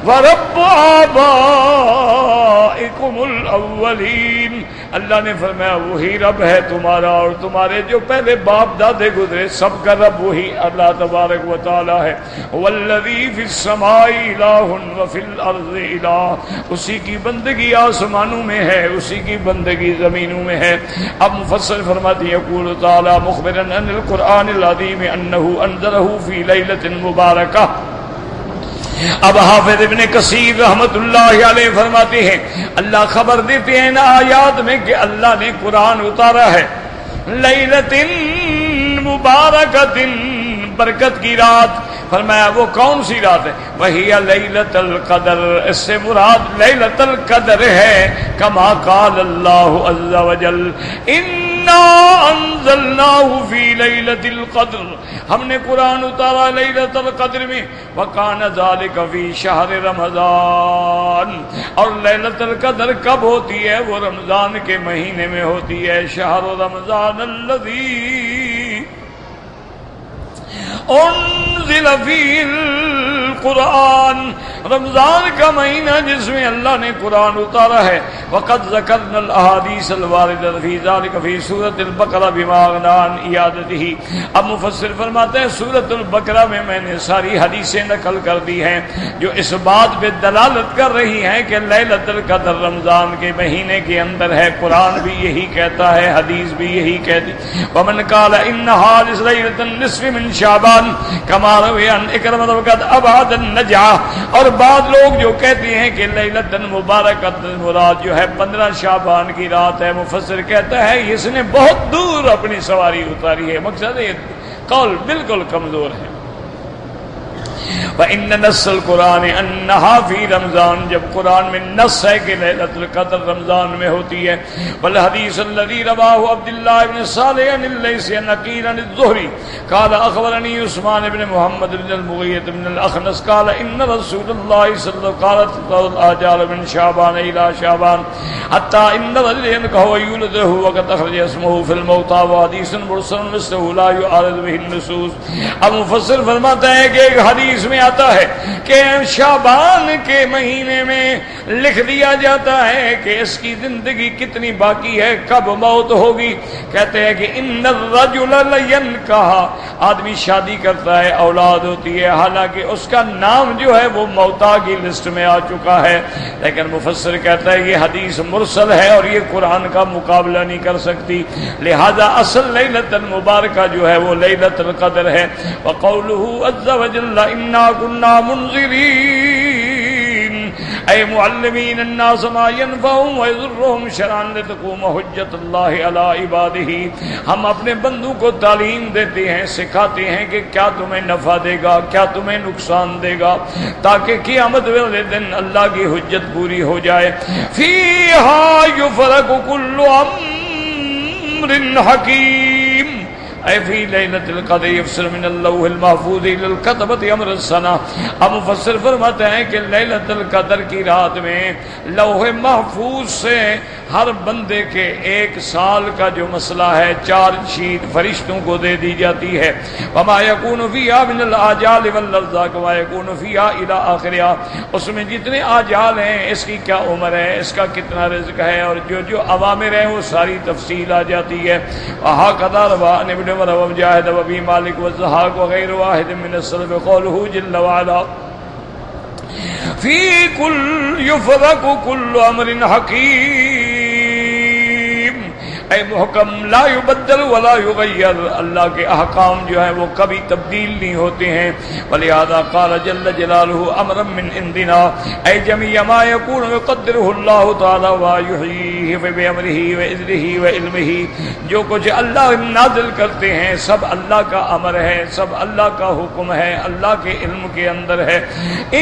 وَرَبُّ آبَائِكُمُ الْأَوَّلِينَ۔ اللہ نے فرمایا وہی رب ہے تمہارا اور تمہارے جو پہلے باپ دادے گزرے، سب کا رب وہی اللہ تبارک و تعالی ہے۔ وَالَّذِي فِي السَّمَاءِ إِلَٰهٌ وَفِي الْأَرْضِ إِلَٰهٌ، اسی کی بندگی آسمانوں میں ہے، اسی کی بندگی زمینوں میں ہے۔ اب مفسر فرماتے ہیں یقول تعالی مخبرا عن القرآن العظیم انه انزلہ فی لیلۃ مبارکہ۔ اب حافظ ابن کثیر رحمت اللہ علیہ فرماتے ہیں اللہ خبر دیتے ہیں نا آیات میں کہ اللہ نے قرآن اتارا ہے لیلۃ مبارکۃ، برکت کی رات۔ فرمایا وہ کون سی رات ہے؟ وہی لیلۃ القدر، اس سے مراد لیلۃ القدر ہے، کما قال اللہ عز وجل انا انزلناہ فی لیلۃ القدر، ہم نے قرآن اتارا لیلۃ القدر میں، وکان ذلک فی شہر رمضان، اور لیلۃ القدر کب ہوتی ہے؟ وہ رمضان کے مہینے میں ہوتی ہے۔ شہر رمضان الذی انزل فی القرآن، رمضان کا مہینہ جس میں اللہ نے قرآن اتارا ہے۔ وقد ذکرنا الاحادیث الواردہ فی ذلک فی سورۃ البقرہ بما اغنی عن اعادتہ۔ اب مفسر فرماتے ہیں سورۃ البقرہ میں میں نے ساری حدیثیں نقل کر دی ہیں جو اس بات پہ دلالت کر رہی ہیں کہ لیلۃ القدر رمضان کے مہینے کے اندر ہے۔ قرآن بھی یہی کہتا ہے، حدیث بھی یہی کہتی۔ ومن قال انھا لیلۃ النصف من شعبان کما روی عن اکرمۃ وقد ابعد النجعہ، اور بعض لوگ جو کہتے ہیں کہ لیلۃ مبارکۃ مراد جو ہے 15 شعبان کی رات ہے، مفسر کہتا ہے اس نے بہت دور اپنی سواری اتاری ہے، مقصد یہ قول بالکل کمزور ہے۔ وَإِنَّ نَصَّ الْقُرْآنِ أَنَّهَا فِي رمضان، جب قرآن میں نص ہے کہ لیلۃ القدر رمضان میں ہوتی ہے۔ والحدیث الذي رواه عبد الله بن صالح عن الليث عن عقيل عن الزهري قال أخبرني عثمان بن محمد بن المغيرة بن الأخنس قال إن رسول الله صلى الله عليه وسلم قال الآجال من شعبان إلى شعبان حتى إن رجلا ينكح يولده وقد أخرج اسمه في الموتى وحديث مرسل مثله لا يعارض به النصوص۔ اب مفسر فرماتا ہے کہ ایک حدیث میں آتا ہے کہ شعبان کے مہینے میں لکھ دیا جاتا ہے کہ اس کی زندگی کتنی باقی ہے، کب موت ہوگی۔ کہتے ہیں کہ ان الرجل لینکح، آدمی شادی کرتا ہے، اولاد ہوتی ہے، حالانکہ اس کا نام جو ہے وہ موتا کی لسٹ میں آ چکا ہے، لیکن مفسر کہتا ہے یہ حدیث مرسل ہے اور یہ قرآن کا مقابلہ نہیں کر سکتی، لہذا اصل لیلۃ المبارکہ جو ہے وہ لیلۃ القدر ہے۔ وقولہ عز وجل انا كنا منذرین اے معلمین الناس ما ينفعهم ويضرهم شرعا لتقوم حجت اللہ علی عبادہ، ہم اپنے بندوں کو تعلیم دیتے ہیں، سکھاتے ہیں کہ کیا تمہیں نفع دے گا کیا تمہیں نقصان دے گا، تاکہ قیامت والے دن اللہ کی حجت پوری ہو جائے۔ فیہا یفرق کل امر حکیم، اے فی لیلۃ القدر یفصل من اللوح المحفوظ الی الکتبۃ امر السنہ۔ اب مفسر فرماتے ہیں کہ لیلۃ القدر کی رات میں لوح محفوظ سے ہر بندے کے ایک سال کا جو مسئلہ ہے 4 شیٹ فرشتوں کو دے دی جاتی ہے۔ وما یکون فیہا من الاجال والارزاق وما یکون فیہا الی آخرہا، اس میں جتنے آجال ہیں، اس کی کیا عمر ہے، اس کا کتنا رزق ہے، اور جو عوامر ہیں وہ ساری تفصیل آ جاتی ہے۔ وہکذا روى عن ابن عمر ومجاہد وابی مالک والضحاک وغیر واحد من السلف قولہ جل وعلا فی کل یفرق کل امر حکیم، اے محکم لا یبدل ولا یغیر، اللہ کے احکام جو ہیں وہ کبھی تبدیل نہیں ہوتے ہیں۔ ولہذا قال جل جلالہ امرا من عندنا، اے جمیع ما یکون یقدرہ اللہ تعالی ویحییہ بامرہ واذنہ وعلمہ، جو کچھ اللہ نازل کرتے ہیں سب اللہ کا امر ہے، سب اللہ کا حکم ہے، اللہ کے علم کے اندر ہے۔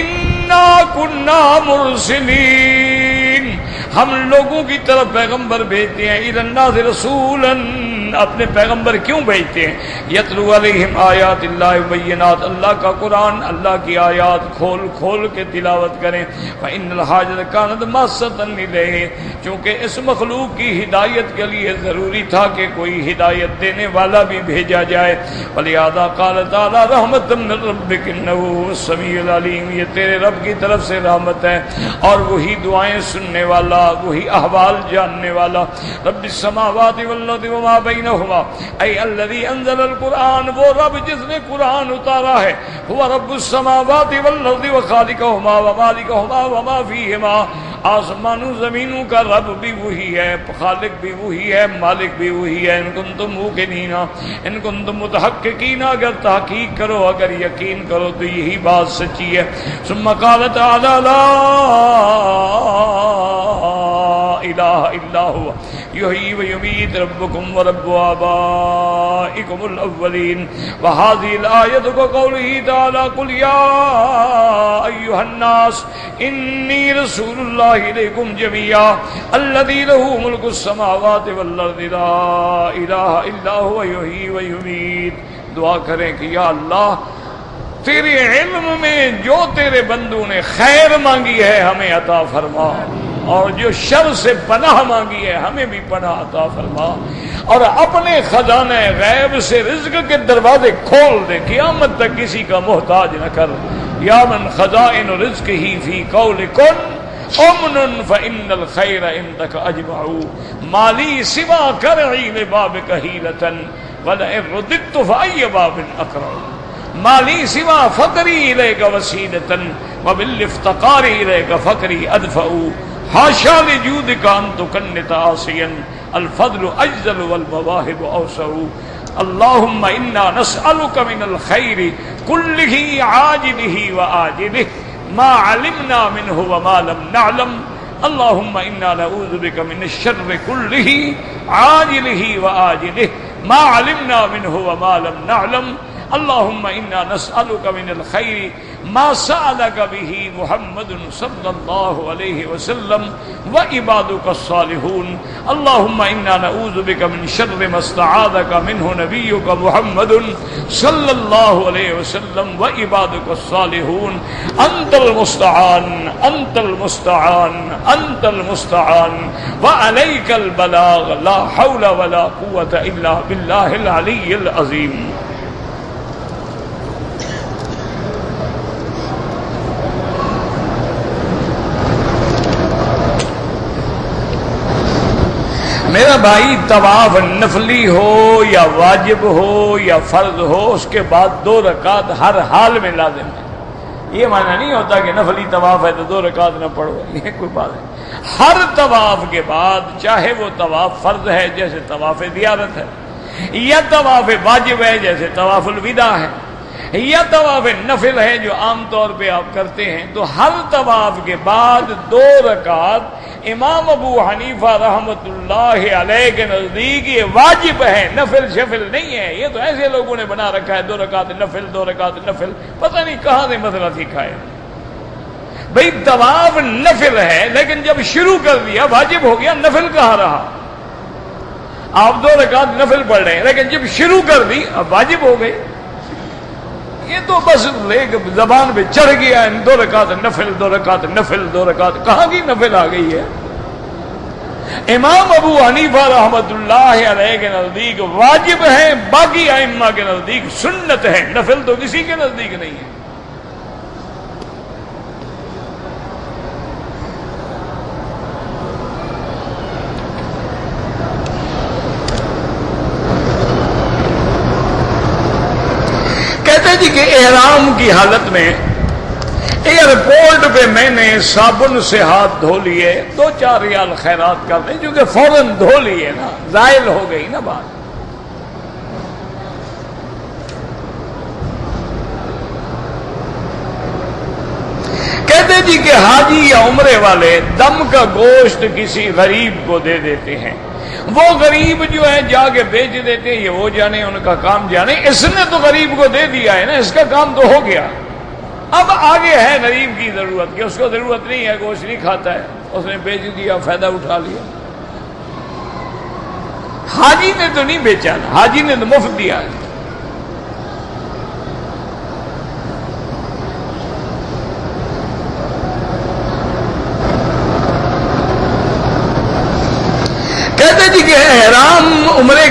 انا کنا مرسلین، ہم لوگوں کی طرف پیغمبر بھیجتے ہیں، الی الناس رسولا، اپنے پیغمبر کیوں بھیجتے ہیں؟ یتلو علیہم آیات اللہ بینات، اللہ کا قرآن، اللہ کی آیات کھول کھول کے تلاوت کریں۔ فإن الحاجۃ كانت ماسۃ الیہ، چونکہ اس مخلوق کی ہدایت کے لیے ضروری تھا کہ کوئی ہدایت دینے والا بھی بھیجا جائے۔ ولہذا قال تعالی رحمۃ من ربک انہ هو السمیع العلیم، یہ تیرے رب کی طرف سے رحمت ہے اور وہی دعائیں سننے والا، وہی احوال جاننے والا۔ رب السماوات والارض وما بینہما، اے الذی انزل القرآن، وہ رب جس نے قرآن اتارا ہے، هو رب السماوات والارض وخالقہما ومالکہما وما فیہما، آسمانوں زمینوں کا رب بھی وہی ہے، خالق بھی وہی ہے، مالک بھی وہی ہے۔ ان کنتم موقنین، ان کنتم متحققین، اگر تحقیق کرو، اگر یقین کرو تو یہی بات سچی ہے۔ ثم قال تعالی لا الہ الا هو یحیی و یمیت ربکم و رب آبائکم الاولین۔ وهذه الآیۃ كقوله تعالی قل یا ایھا الناس انی رسول اللہ الیکم جمیعا الذی لہ ملک السماوات والارض لا الہ الا هو یحیی و یمیت۔ دعا کریں کہ یا اللہ تیرے علم میں جو تیرے بندوں نے خیر مانگی ہے ہمیں عطا فرما، اور جو شر سے پناہ مانگی ہے ہمیں بھی پناہ عطا فرما، اور اپنے خزانہ غیب سے رزق کے دروازے کھول دے، قیامت تک کسی کا محتاج نہ کر۔ یا من خزائن رزقہ فی قول کن امن فإن الخیر عندک اجمع، مالی سوا کرعی لبابک حیلۃ ولئن رددت فأی باب اقرع، مالی سوا فقری الیک وسیلۃ وبالافتقار الیک فقری ادفع، حاشا لجودک ان تکنت عاصیا الفضل اجزل والمواہب اوسع۔ اللہم انا نسألک من الخیر کلہ عاجلہ وآجلہ ما علمنا منہ وما لم نعلم، اللہم انا نعوذ بک من الشر کلہ عاجلہ وآجلہ ما علمنا منہ وما لم نعلم، اللہم انا نسألک من الخیر ما سألک بہ محمد صلی اللہ علیہ وسلم وعبادک الصالحون، اللہم انا نعوذ بک من شر ما استعاذک منہ نبیک محمد صلی اللہ علیہ وسلم وعبادک الصالحون، انت المستعان انت المستعان انت المستعان وعلیک البلاغ لا حول ولا قوة الا باللہ العلی العظیم۔ میرا بھائی طواف نفلی ہو یا واجب ہو یا فرض ہو، اس کے بعد 2 رکعت ہر حال میں لازم ہے۔ یہ معنی نہیں ہوتا کہ نفلی طواف ہے تو 2 رکعت نہ پڑھو، یہ کوئی بات نہیں۔ ہر طواف کے بعد، چاہے وہ طواف فرض ہے جیسے طواف زیارت ہے، یا طواف واجب ہے جیسے طواف الوداع ہے، یا طواف نفل ہے جو عام طور پہ آپ کرتے ہیں، تو ہر طواف کے بعد 2 رکعت امام ابو حنیفہ رحمۃ اللہ علیہ کے نزدیک یہ واجب ہے، نفل شفل نہیں ہے۔ یہ تو ایسے لوگوں نے بنا رکھا ہے 2 رکعت نفل 2 رکعت نفل، پتہ نہیں کہاں سے مسئلہ سیکھا ہے۔ بھئی طواف نفل ہے، لیکن جب شروع کر دیا واجب ہو گیا، نفل کہاں رہا؟ آپ 2 رکعت نفل پڑھ رہے ہیں، لیکن جب شروع کر دی اب واجب ہو گئے۔ یہ تو بس ایک زبان پہ چڑھ گیا، 2 رکعت نفل 2 رکعت نفل 2 رکعت، کہاں کی نفل آ گئی ہے؟ امام ابو حنیفہ رحمۃ اللہ علیہ کے نزدیک واجب ہے، باقی ائمہ کے نزدیک سنت ہے، نفل تو کسی کے نزدیک نہیں ہے۔ جی کہ احرام کی حالت میں ایئرپورٹ پہ میں نے صابن سے ہاتھ دھو لیے، 2-4 ریال خیرات کر دیں، کیونکہ فوراً دھو لیے نا، زائل ہو گئی نا بات۔ کہتے جی کہ حاجی یا عمرے والے دم کا گوشت کسی غریب کو دے دیتے ہیں، وہ غریب جو ہے جا کے بیچ دیتے ہیں، یہ وہ جانے، ان کا کام جانے۔ اس نے تو غریب کو دے دیا ہے نا، اس کا کام تو ہو گیا۔ اب آگے ہے غریب کی ضرورت، کہ اس کو ضرورت نہیں ہے، گوشت نہیں کھاتا ہے، اس نے بیچ دیا، فائدہ اٹھا لیا۔ حاجی نے تو نہیں بیچا نا، حاجی نے تو مفت دیا ہے۔ کہتے جی کہ احرام عمرے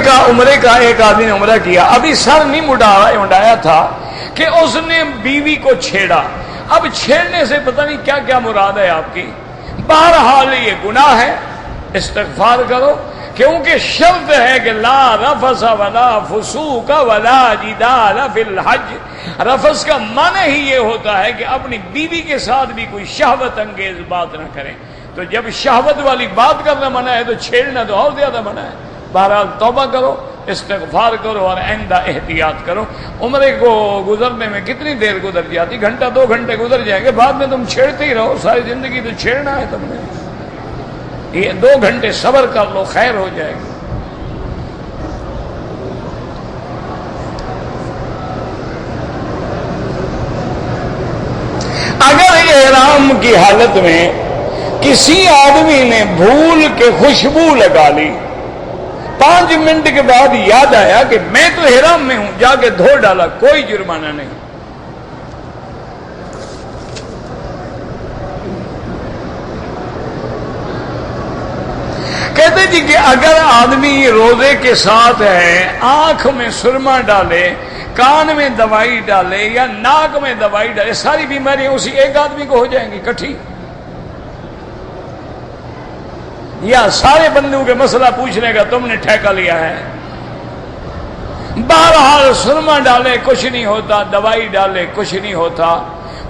کا ایک آدمی نے عمرہ کیا، ابھی سر نہیں مڈایا تھا کہ اس نے بیوی کو چھیڑا۔ اب چھیڑنے سے پتہ نہیں کیا کیا مراد ہے آپ کی، بہرحال یہ گناہ ہے، استغفار کرو، کیونکہ شرط ہے کہ لا رفث ولا فسوق ولا جدال فی الحج۔ رفث کا معنی ہی یہ ہوتا ہے کہ اپنی بیوی کے ساتھ بھی کوئی شہوت انگیز بات نہ کریں، تو جب شہوت والی بات کرنا منع ہے تو چھیڑنا تو اور زیادہ منع ہے۔ بہرحال توبہ کرو، استغفار کرو اور آئندہ احتیاط کرو۔ عمرے کو گزرنے میں کتنی دیر گزر جاتی، گھنٹہ 2 گھنٹے گزر جائیں گے، بعد میں تم چھیڑتے ہی رہو، ساری زندگی تو چھیڑنا ہے تم نے۔ یہ 2 گھنٹے صبر کر لو، خیر ہو جائے گی۔ اگر احرام کی حالت میں کسی آدمی نے بھول کے خوشبو لگا لی، 5 منٹ کے بعد یاد آیا کہ میں تو احرام میں ہوں، جا کے دھو ڈالا، کوئی جرمانہ نہیں۔ کہتے جی کہ اگر آدمی روزے کے ساتھ ہے، آنکھ میں سرما ڈالے، کان میں دوائی ڈالے یا ناک میں دوائی ڈالے، ساری بیماریاں اسی ایک آدمی کو ہو جائیں گی کٹھی، یا سارے بندوں کے مسئلہ پوچھنے کا تم نے ٹھیکہ لیا ہے؟ بہرحال سرما ڈالے کچھ نہیں ہوتا، دوائی ڈالے کچھ نہیں ہوتا۔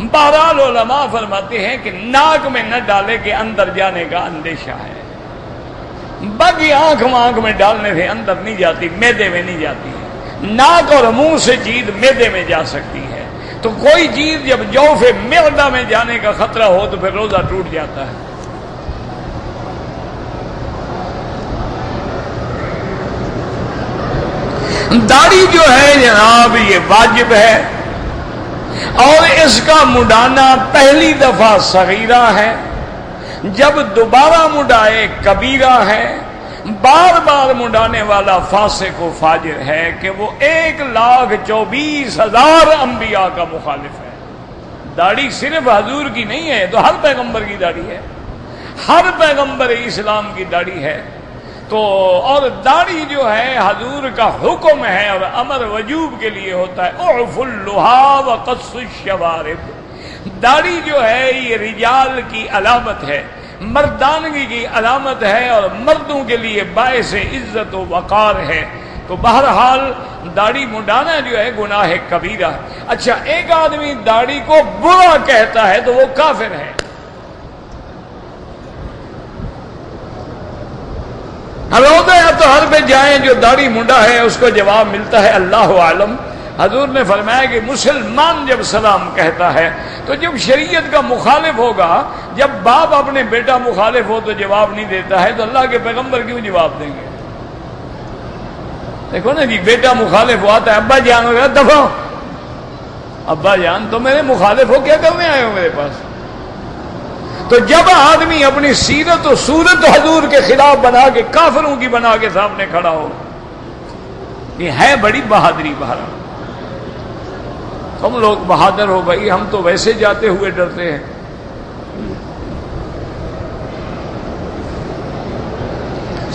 بہرحال علماء فرماتے ہیں کہ ناک میں نہ ڈالے کہ اندر جانے کا اندیشہ ہے۔ باقی آنکھ میں ڈالنے سے اندر نہیں جاتی، معدے میں نہیں جاتی ہے۔ ناک اور منہ سے چیز معدے میں جا سکتی ہے، تو کوئی چیز جب جوف معدہ میں جانے کا خطرہ ہو تو پھر روزہ ٹوٹ جاتا ہے۔ داڑھی جو ہے جناب یہ واجب ہے، اور اس کا مڈانا پہلی دفعہ صغیرہ ہے، جب دوبارہ مڈائے کبیرہ ہے، بار بار مڈانے والا فاسق و فاجر ہے کہ وہ 1,24,000 انبیاء کا مخالف ہے۔ داڑھی صرف حضور کی نہیں ہے، تو ہر پیغمبر کی داڑھی ہے، ہر پیغمبر اسلام کی داڑھی ہے۔ تو اور داڑھی جو ہے حضور کا حکم ہے اور امر وجوب کے لیے ہوتا ہے، اعف اللحا وقص الشوارب۔ داڑھی جو ہے یہ رجال کی علامت ہے، مردانگی کی علامت ہے، اور مردوں کے لیے باعث عزت و وقار ہے۔ تو بہرحال داڑھی مڈانا جو ہے گناہ کبیرہ ہے۔ اچھا، ایک آدمی داڑھی کو برا کہتا ہے تو وہ کافر ہے۔ روزہ یا طہر پہ جائیں، جو داڑھی منڈا ہے اس کو جواب ملتا ہے اللہ عالم۔ حضور نے فرمایا کہ مسلمان جب سلام کہتا ہے تو جب شریعت کا مخالف ہوگا، جب باپ اپنے بیٹا مخالف ہو تو جواب نہیں دیتا ہے، تو اللہ کے پیغمبر کیوں جواب دیں گے؟ دیکھو نا جی، بیٹا مخالف ہوا تو ابا جان ہو گیا دفعہ، ابا جان تو میرے مخالف ہو، کیا کرنے آئے ہو میرے پاس؟ تو جب آدمی اپنی سیرت و صورت حضور کے خلاف بنا کے کافروں کی بنا کے سامنے کھڑا ہو، یہ ہے بڑی بہادری۔ بہرحال تم لوگ بہادر ہو بھائی، ہم تو ویسے جاتے ہوئے ڈرتے ہیں۔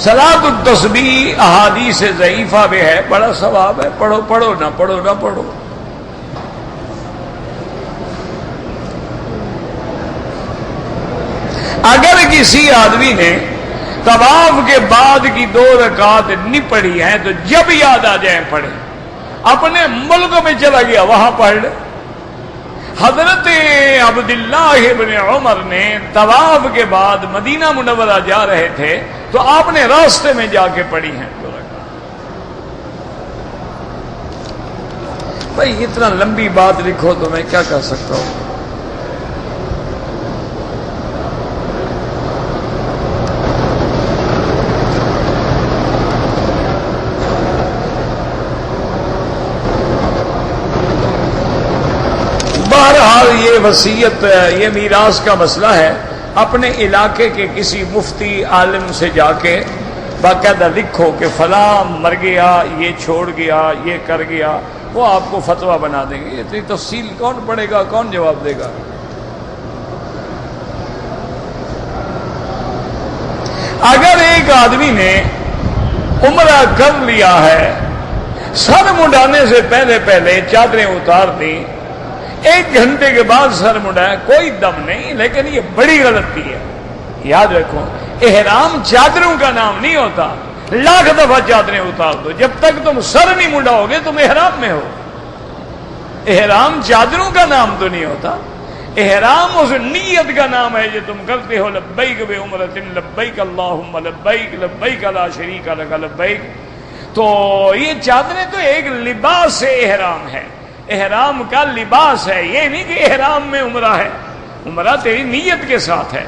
صلاۃ التسبیح احادیث ضعیفہ میں ہے، بڑا ثواب ہے، پڑھو پڑھو نہ پڑھو نہ پڑھو۔ اگر کسی آدمی نے طواف کے بعد کی 2 رکعات نہیں پڑھی ہیں تو جب یاد آ جائیں پڑھے، اپنے ملک میں چلا گیا وہاں پڑھ لے۔ حضرت عبداللہ ابن عمر نے طواف کے بعد مدینہ منورہ جا رہے تھے تو آپ نے راستے میں جا کے پڑھی ہیں 2 رکعات۔ بھائی اتنا لمبی بات لکھو تو میں کیا کر سکتا ہوں؟ بہرحال یہ وصیت، یہ میراث کا مسئلہ ہے، اپنے علاقے کے کسی مفتی عالم سے جا کے باقاعدہ لکھو کہ فلاں مر گیا، یہ چھوڑ گیا، یہ کر گیا، وہ آپ کو فتویٰ بنا دیں گے۔ اتنی تفصیل کون پڑھے گا، کون جواب دے گا؟ اگر ایک آدمی نے عمرہ کر لیا ہے، سر منڈانے سے پہلے پہلے چادریں اتار دی، 1 گھنٹے کے بعد سر منڈایا، کوئی دم نہیں، لیکن یہ بڑی غلطی ہے۔ یاد رکھو، احرام چادروں کا نام نہیں ہوتا، لاکھ دفعہ چادریں اتار دو، جب تک تم سر نہیں منڈاؤ گے تم احرام میں ہو۔ احرام چادروں کا نام تو نہیں ہوتا، احرام اس نیت کا نام ہے جو تم کرتے ہو، لبیک بعمرۃ لبیک اللہم لبیک لبیک لا شریک لک لبیک۔ تو یہ چادریں تو ایک لباس احرام ہے، احرام کا لباس ہے، یہ نہیں کہ احرام میں عمرہ ہے، عمرہ تیری نیت کے ساتھ ہے۔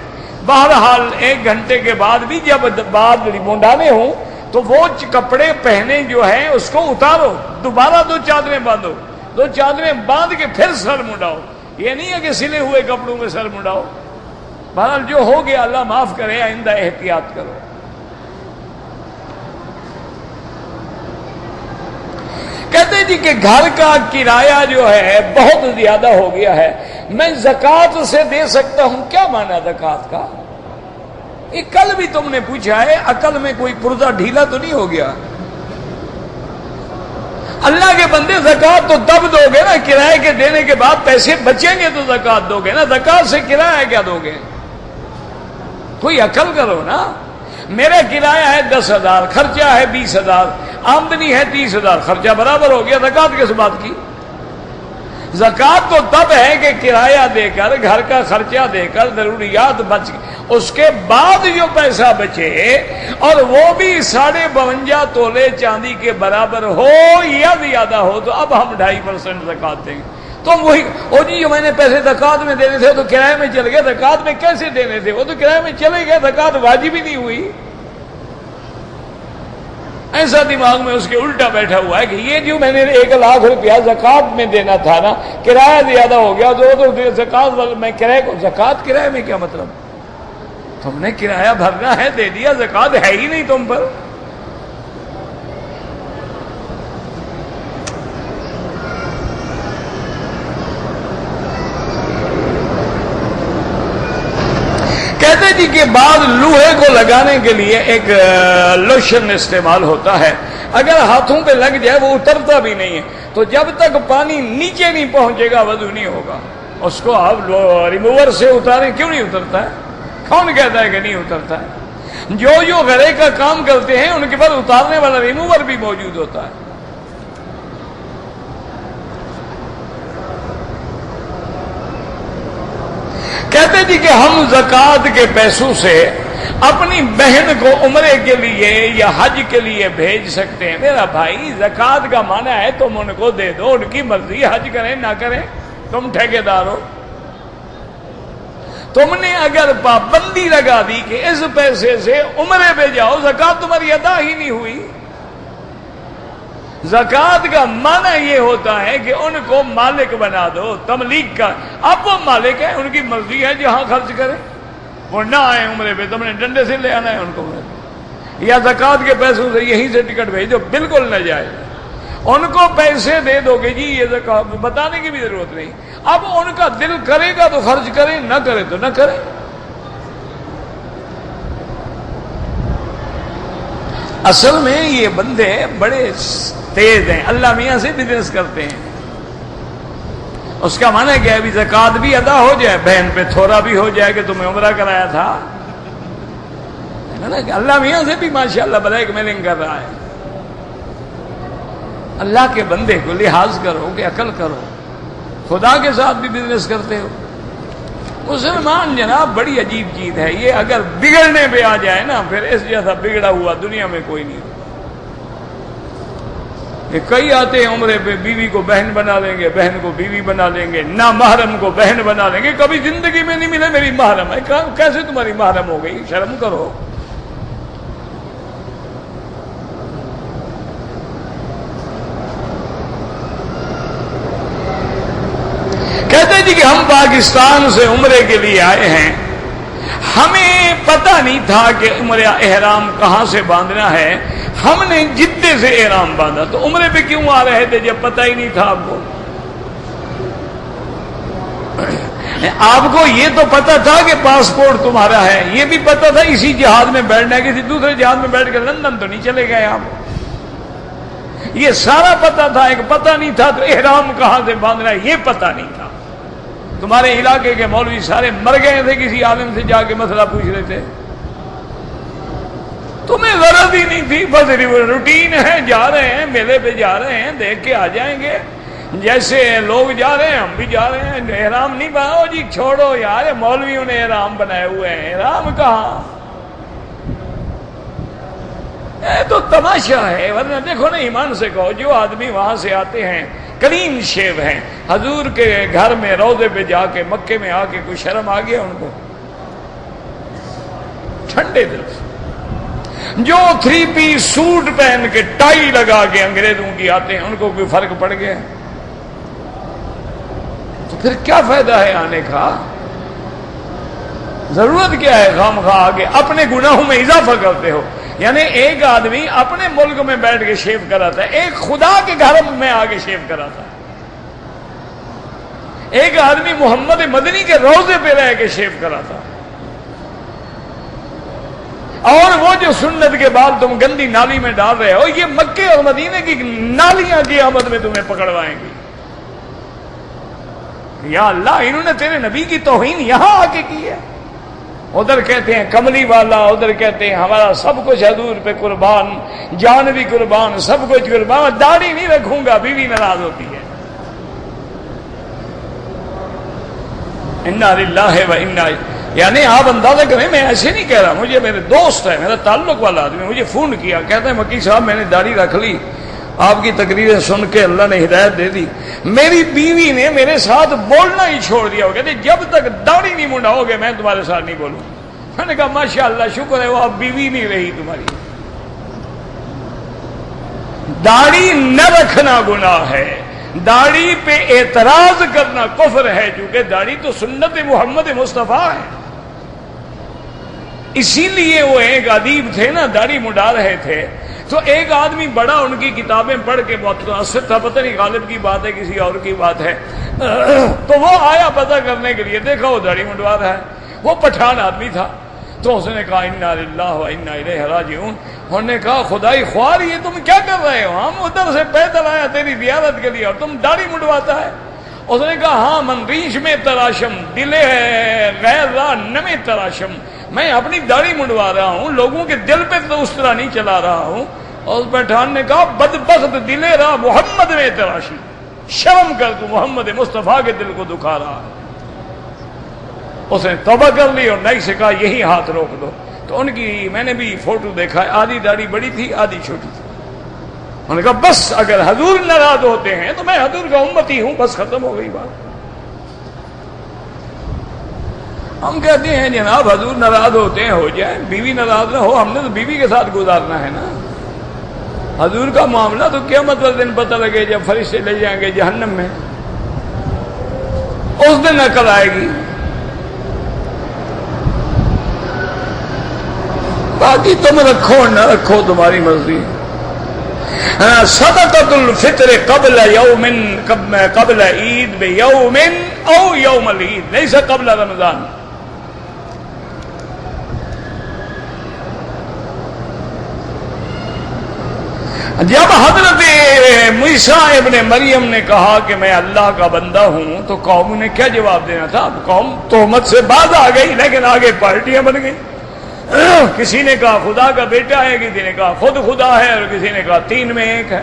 بہرحال 1 گھنٹے کے بعد بھی جب بعد منڈانے ہوں تو وہ کپڑے پہنے جو ہیں اس کو اتارو، دوبارہ 2 چادریں باندھو، 2 چادریں باندھ کے پھر سر منڈاؤ۔ یہ نہیں ہے کہ سلے ہوئے کپڑوں میں سر منڈاؤ۔ بہرحال جو ہو گیا اللہ معاف کرے، آئندہ احتیاط کرو۔ کہتے جی کہ گھر کا کرایہ جو ہے بہت زیادہ ہو گیا ہے، میں زکوٰۃ سے دے سکتا ہوں، کیا معنی زکوٰۃ کا؟ یہ کل بھی تم نے پوچھا ہے، عقل میں کوئی پردہ ڈھیلا تو نہیں ہو گیا؟ اللہ کے بندے زکوٰۃ تو تب دو گے نا، کرائے کے دینے کے بعد پیسے بچیں گے تو زکوٰۃ دو گے نا، زکوٰۃ سے کرایہ کیا دو گے؟ کوئی عقل کرو نا۔ میرا کرایہ ہے 10,000، خرچہ ہے 20,000، آمدنی ہے 30,000، خرچہ برابر ہو گیا، زکوٰۃ کس بات کی؟ زکوٰۃ تو تب ہے کہ کرایہ دے کر، گھر کا خرچہ دے کر، ضروریات بچ، اس کے بعد جو پیسہ بچے اور وہ بھی 52.5 تولے چاندی کے برابر ہو یا زیادہ ہو تو اب ہم 2.5% زکوٰۃ دیں گے۔ تو وہی او جی جو میں نے پیسے زکوٰۃ میں دینے تھے تو کرائے میں چل گئے، زکوٰۃ میں کیسے دینے تھے؟ وہ تو کرائے میں چلے گئے، زکوٰۃ واجب ہی نہیں ہوئی۔ ایسا دماغ میں اس کے الٹا بیٹھا ہوا ہے کہ یہ جو میں نے 1 لاکھ روپیہ زکوٰۃ میں دینا تھا نا، کرایہ زیادہ ہو گیا تو زکوٰۃ میں کرایہ کو، زکوٰۃ کرایہ میں کیا مطلب؟ تم نے کرایہ بھرنا ہے دے دیا، زکوٰۃ ہے ہی نہیں تم پر۔ کہتے جی کہ بعد لوہے کو لگانے کے لیے ایک لوشن استعمال ہوتا ہے، اگر ہاتھوں پہ لگ جائے وہ اترتا بھی نہیں ہے، تو جب تک پانی نیچے نہیں پہنچے گا وضو نہیں ہوگا۔ اس کو آپ ریموور سے اتاریں، کیوں نہیں اترتا ہے؟ کون کہتا ہے کہ نہیں اترتا ہے؟ جو غرے کا کام کرتے ہیں ان کے پاس اتارنے والا ریموور بھی موجود ہوتا ہے۔ کہتے جی کہ ہم زکوٰۃ کے پیسوں سے اپنی بہن کو عمرے کے لیے یا حج کے لیے بھیج سکتے ہیں۔ میرا بھائی زکوٰۃ کا معنی ہے تم ان کو دے دو، ان کی مرضی، حج کریں نہ کریں، تم ٹھیکیدار ہو۔ تم نے اگر پابندی لگا دی کہ اس پیسے سے عمرے پہ جاؤ، زکوٰۃ تمہاری ادا ہی نہیں ہوئی۔ زکوٰۃ کا معنی یہ ہوتا ہے کہ ان کو مالک بنا دو، تملیک کا۔ اب وہ مالک ہے، ان کی مرضی ہے جہاں خرچ کریں، وہ نہ آئے عمرے پہ، تم نے ڈنڈے سے لے آنا ہے ان کو، یا زکوٰۃ کے پیسوں سے یہیں سے ٹکٹ بھیج دو، بالکل نہ جائے۔ ان کو پیسے دے دو گے جی یہ زکوٰۃ، بتانے کی بھی ضرورت نہیں۔ اب ان کا دل کرے گا تو خرچ کرے، نہ کرے تو نہ کرے۔ اصل میں یہ بندے بڑے تیز ہیں، اللہ میاں سے بزنس کرتے ہیں۔ اس کا معنی کیا ہے؟ بھی زکوٰۃ بھی ادا ہو جائے، بہن پہ تھوڑا بھی ہو جائے کہ تمہیں عمرہ کرایا تھا، اللہ میاں سے بھی ماشاءاللہ بلیک میلنگ کر رہا ہے۔ اللہ کے بندے کو لحاظ کرو کہ عقل کرو، خدا کے ساتھ بھی بزنس کرتے ہو۔ مسلمان جناب بڑی عجیب چیز ہے، یہ اگر بگڑنے پہ آ جائے نا پھر اس جیسا بگڑا ہوا دنیا میں کوئی نہیں۔ کہ کئی آتے ہیں عمرے پہ، بیوی کو بہن بنا لیں گے، بہن کو بیوی بنا لیں گے، نہ محرم کو بہن بنا لیں گے، کبھی زندگی میں نہیں ملے میری محرم ہے، کیسے تمہاری محرم ہو گئی؟ شرم کرو۔ کہتے جی کہ ہم پاکستان سے عمرے کے لیے آئے ہیں، ہمیں پتہ نہیں تھا کہ عمرہ احرام کہاں سے باندھنا ہے، ہم نے جدے سے احرام باندھا، تو عمرے پہ کیوں آ رہے تھے جب پتہ ہی نہیں تھا آپ کو؟ آپ کو یہ تو پتا تھا کہ پاسپورٹ تمہارا ہے، یہ بھی پتا تھا اسی جہاز میں بیٹھنا ہے، کسی دوسرے جہاز میں بیٹھ کے لندن تو نہیں چلے گئے آپ، یہ سارا پتا تھا، ایک پتا نہیں تھا تو احرام کہاں سے باندھنا ہے یہ پتا نہیں تھا۔ تمہارے علاقے کے مولوی سارے مر گئے تھے، کسی عالم سے جا کے مسئلہ پوچھ رہے تھے، تمہیں غرض ہی نہیں تھی، بس روٹین ہے، جا رہے ہیں میلے پہ جا رہے ہیں، دیکھ کے آ جائیں گے، جیسے لوگ جا رہے ہیں ہم بھی جا رہے ہیں، احرام نہیں بناؤ جی، چھوڑو یار، مولویوں نے احرام بنائے ہوئے ہیں، احرام کہاں؟ یہ تو تماشا ہے، ورنہ دیکھو نا، ایمان سے کہو، جو آدمی وہاں سے آتے ہیں کلین شیو ہیں، حضور کے گھر میں روضے پہ جا کے مکے میں آ کے کوئی شرم آ گیا ان کو؟ ٹھنڈے دل سے جو 3 پیس سوٹ پہن کے ٹائی لگا کے انگریزوں کی آتے ہیں، ان کو کوئی فرق پڑ گیا؟ تو پھر کیا فائدہ ہے آنے کا؟ ضرورت کیا ہے خام خواہ آگے اپنے گناہوں میں اضافہ کرتے ہو؟ یعنی ایک آدمی اپنے ملک میں بیٹھ کے شیو کراتا ہے، ایک خدا کے گھر میں آ کے شیو کراتا ہے، ایک آدمی محمد مدنی کے روضے پہ رہ کے شیو کراتا ہے، اور وہ جو سنت کے بعد تم گندی نالی میں ڈال رہے ہو، یہ مکے اور مدینے کی نالیاں قیامت میں تمہیں پکڑوائیں گی۔ یا اللہ، انہوں نے تیرے نبی کی توہین یہاں آ کے کی ہے، ادھر کہتے ہیں کملی والا، ادھر کہتے ہیں ہمارا سب کچھ حضور پہ قربان، جان بھی قربان، سب کچھ قربان، داڑھی نہیں رکھوں گا، بیوی ناراض ہوتی ہے۔ انا للہ و انا، یعنی آپ اندازہ کریں، میں ایسے نہیں کہہ رہا، مجھے میرے دوست ہے، میرا تعلق والا آدمی مجھے فون کیا، کہتے ہیں مکی صاحب میں نے داڑھی رکھ لی، آپ کی تقریریں سن کے اللہ نے ہدایت دے دی، میری بیوی نے میرے ساتھ بولنا ہی چھوڑ دیا، وہ کہتے جب تک داڑھی نہیں منڈاؤ گے میں تمہارے ساتھ نہیں بولوں۔ میں نے کہا ماشاءاللہ، شکر ہے وہ اب بیوی نہیں رہی تمہاری۔ داڑھی نہ رکھنا گناہ ہے، داڑھی پہ اعتراض کرنا کفر ہے، کیونکہ داڑھی تو سنت محمد مصطفیٰ ہے۔ اسی لیے وہ ایک ادیب تھے نا، داڑھی منڈا رہے تھے، تو ایک آدمی بڑا ان کی کتابیں پڑھ کے بہت متاثر تھا، پتہ نہیں غالب کی بات ہے کسی اور کی بات ہے، تو وہ آیا پتہ کرنے کے لیے، دیکھا وہ داڑھی منڈوا رہا ہے، وہ پٹھان آدمی تھا، تو اس نے کہا انا للہ و انا الیہ راجعون۔ انہوں نے کہا خدائی خوار، یہ تم کیا کر رہے ہو؟ ہم ادھر سے پیدل آیا تیری زیارت کے لیے اور تم داڑھی منڈواتا ہے؟ اس نے کہا ہاں، من ریش میں تراشم دل غیر را نمے تراشم، میں اپنی داڑھی منڈوا رہا ہوں، لوگوں کے دل پہ تو اس طرح نہیں چلا رہا ہوں۔ اور اس پٹھان نے کہا بدبخت دل را محمد میں تراشی، شرم کر، تو محمد مصطفیٰ کے دل کو دکھا رہا ہے۔ اس نے توبہ کر لی اور نہیں سے کہا یہی ہاتھ روک دو۔ تو ان کی میں نے بھی فوٹو دیکھا ہے، آدھی داڑھی بڑی تھی آدھی چھوٹی تھی۔ انہوں نے کہا بس اگر حضور ناراض ہوتے ہیں تو میں حضور کا امتی ہوں، بس ختم ہو گئی بات۔ ہم کہتے ہیں جناب حضور ناراض ہوتے ہیں ہو جائے، بیوی ناراض نہ ہو، ہم نے تو بیوی کے ساتھ گزارنا ہے نا۔ حضور کا معاملہ تو قیامت والے دن پتہ لگے جب فرشتے لے جائیں گے جہنم میں، اس دن عقل آئے گی۔ باقی تم رکھو نہ رکھو تمہاری مرضی۔ صدقۃ الفطر قبل یوم، قبل عید بیوم او یوم العید، لیس قبل رمضان۔ جب حضرت موسیٰ ابن مریم نے کہا کہ میں اللہ کا بندہ ہوں، تو قوم نے کیا جواب دینا تھا؟ اب قوم تہمت سے باز آ گئی، لیکن آگے پارٹیاں بن گئی۔ کسی نے کہا خدا کا بیٹا ہے، کسی نے کہا خود خدا ہے، اور کسی نے کہا 3 میں 1 ہے۔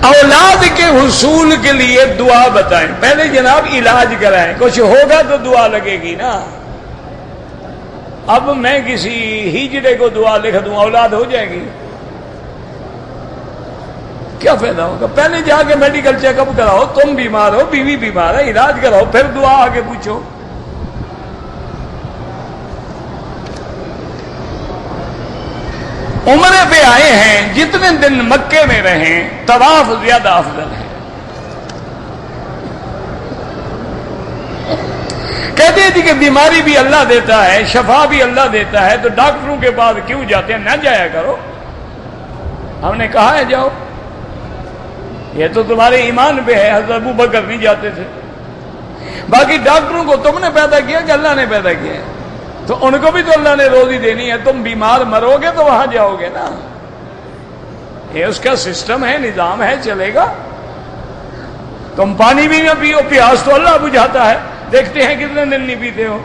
اولاد کے حصول کے لیے دعا بتائیں، پہلے جناب علاج کرائیں، کچھ ہوگا تو دعا لگے گی نا۔ اب میں کسی ہجڑے کو دعا لکھ دوں اولاد ہو جائے گی؟ کیا فائدہ ہوگا؟ پہلے جا کے میڈیکل چیک اپ کراؤ، تم بیمار ہو، بیوی بیمار ہے، علاج کراؤ، پھر دعا آگے پوچھو۔ عمرے پہ آئے ہیں، جتنے دن مکے میں رہیں طواف زیادہ افضل ہے۔ کہتے ہیں کہ بیماری بھی اللہ دیتا ہے، شفا بھی اللہ دیتا ہے، تو ڈاکٹروں کے پاس کیوں جاتے ہیں؟ نہ جایا کرو، ہم نے کہا ہے جاؤ، یہ تو تمہارے ایمان پہ ہے۔ حضرت ابو بکر نہیں جاتے تھے۔ باقی ڈاکٹروں کو تم نے پیدا کیا کہ اللہ نے پیدا کیا ہے؟ تو ان کو بھی تو اللہ نے روزی دینی ہے۔ تم بیمار مرو گے تو وہاں جاؤ گے نا، یہ اس کا سسٹم ہے، نظام ہے، چلے گا۔ تم پانی بھی نہ پیو، پیاس تو اللہ بجھاتا ہے، دیکھتے ہیں کتنے دن نہیں پیتے ہو۔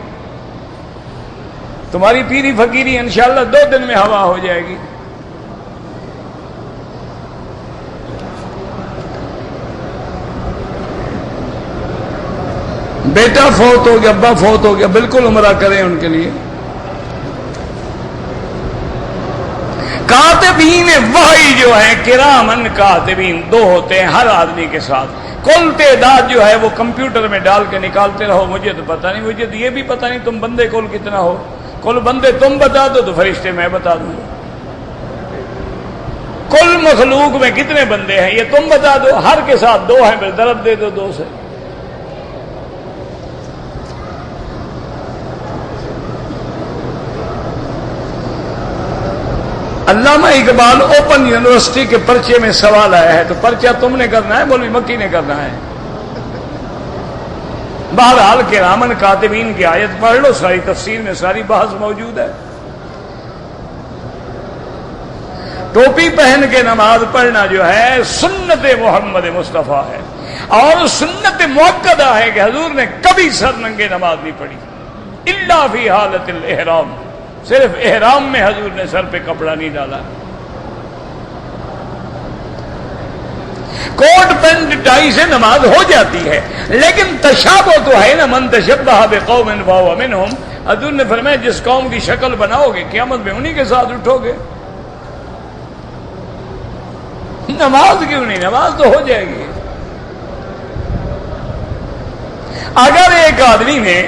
تمہاری پیری فقیری انشاءاللہ 2 دن میں ہوا ہو جائے گی۔ بیٹا فوت ہو گیا، ابا فوت ہو گیا، بالکل عمرہ کریں ان کے لیے۔ کاتبین وحی جو ہے، کرامن کاتبین 2 ہوتے ہیں ہر آدمی کے ساتھ۔ کل تعداد جو ہے وہ کمپیوٹر میں ڈال کے نکالتے رہو، مجھے تو پتہ نہیں، مجھے تو یہ بھی پتہ نہیں تم بندے کل کتنا ہو۔ کل بندے تم بتا دو تو فرشتے میں بتا دوں گا۔ کل مخلوق میں کتنے بندے ہیں یہ تم بتا دو، ہر کے ساتھ 2 ہیں، پھر ضرب دے دو 2 سے۔ علامہ اقبال اوپن یونیورسٹی کے پرچے میں سوال آیا ہے، تو پرچہ تم نے کرنا ہے، مولوی مکی نے کرنا ہے۔ بہرحال کرامن کاتبین کی آیت پڑھ لو، ساری تفسیر میں ساری بحث موجود ہے۔ ٹوپی پہن کے نماز پڑھنا جو ہے سنت محمد مصطفیٰ ہے، اور سنت مؤکدہ ہے کہ حضور نے کبھی سر ننگے نماز نہیں پڑھی، الا فی حالت الاحرام، صرف احرام میں حضور نے سر پہ کپڑا نہیں ڈالا۔ کوٹ پینٹ ٹائی سے نماز ہو جاتی ہے، لیکن تشابہ تو ہے نا، من تشبہ بقوم فہو منہم۔ حضور نے فرمایا جس قوم کی شکل بناؤ گے قیامت میں انہی کے ساتھ اٹھو گے۔ نماز کیوں نہیں؟ نماز تو ہو جائے گی۔ اگر ایک آدمی نے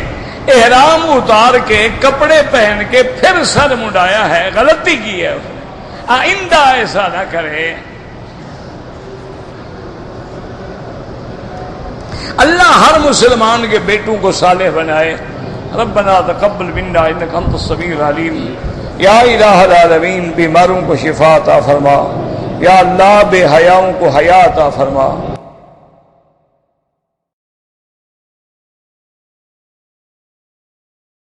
احرام اتار کے کپڑے پہن کے پھر سر منڈایا ہے، غلطی کی ہے اس نے، آئندہ ایسا نہ کرے۔ اللہ ہر مسلمان کے بیٹوں کو صالح بنائے۔ ربنا تقبل منا انک انت السمیع العلیم۔ یا الہ العالمین، بیماروں کو شفا عطا فرما۔ یا اللہ بے حیاؤں کو حیا عطا فرما۔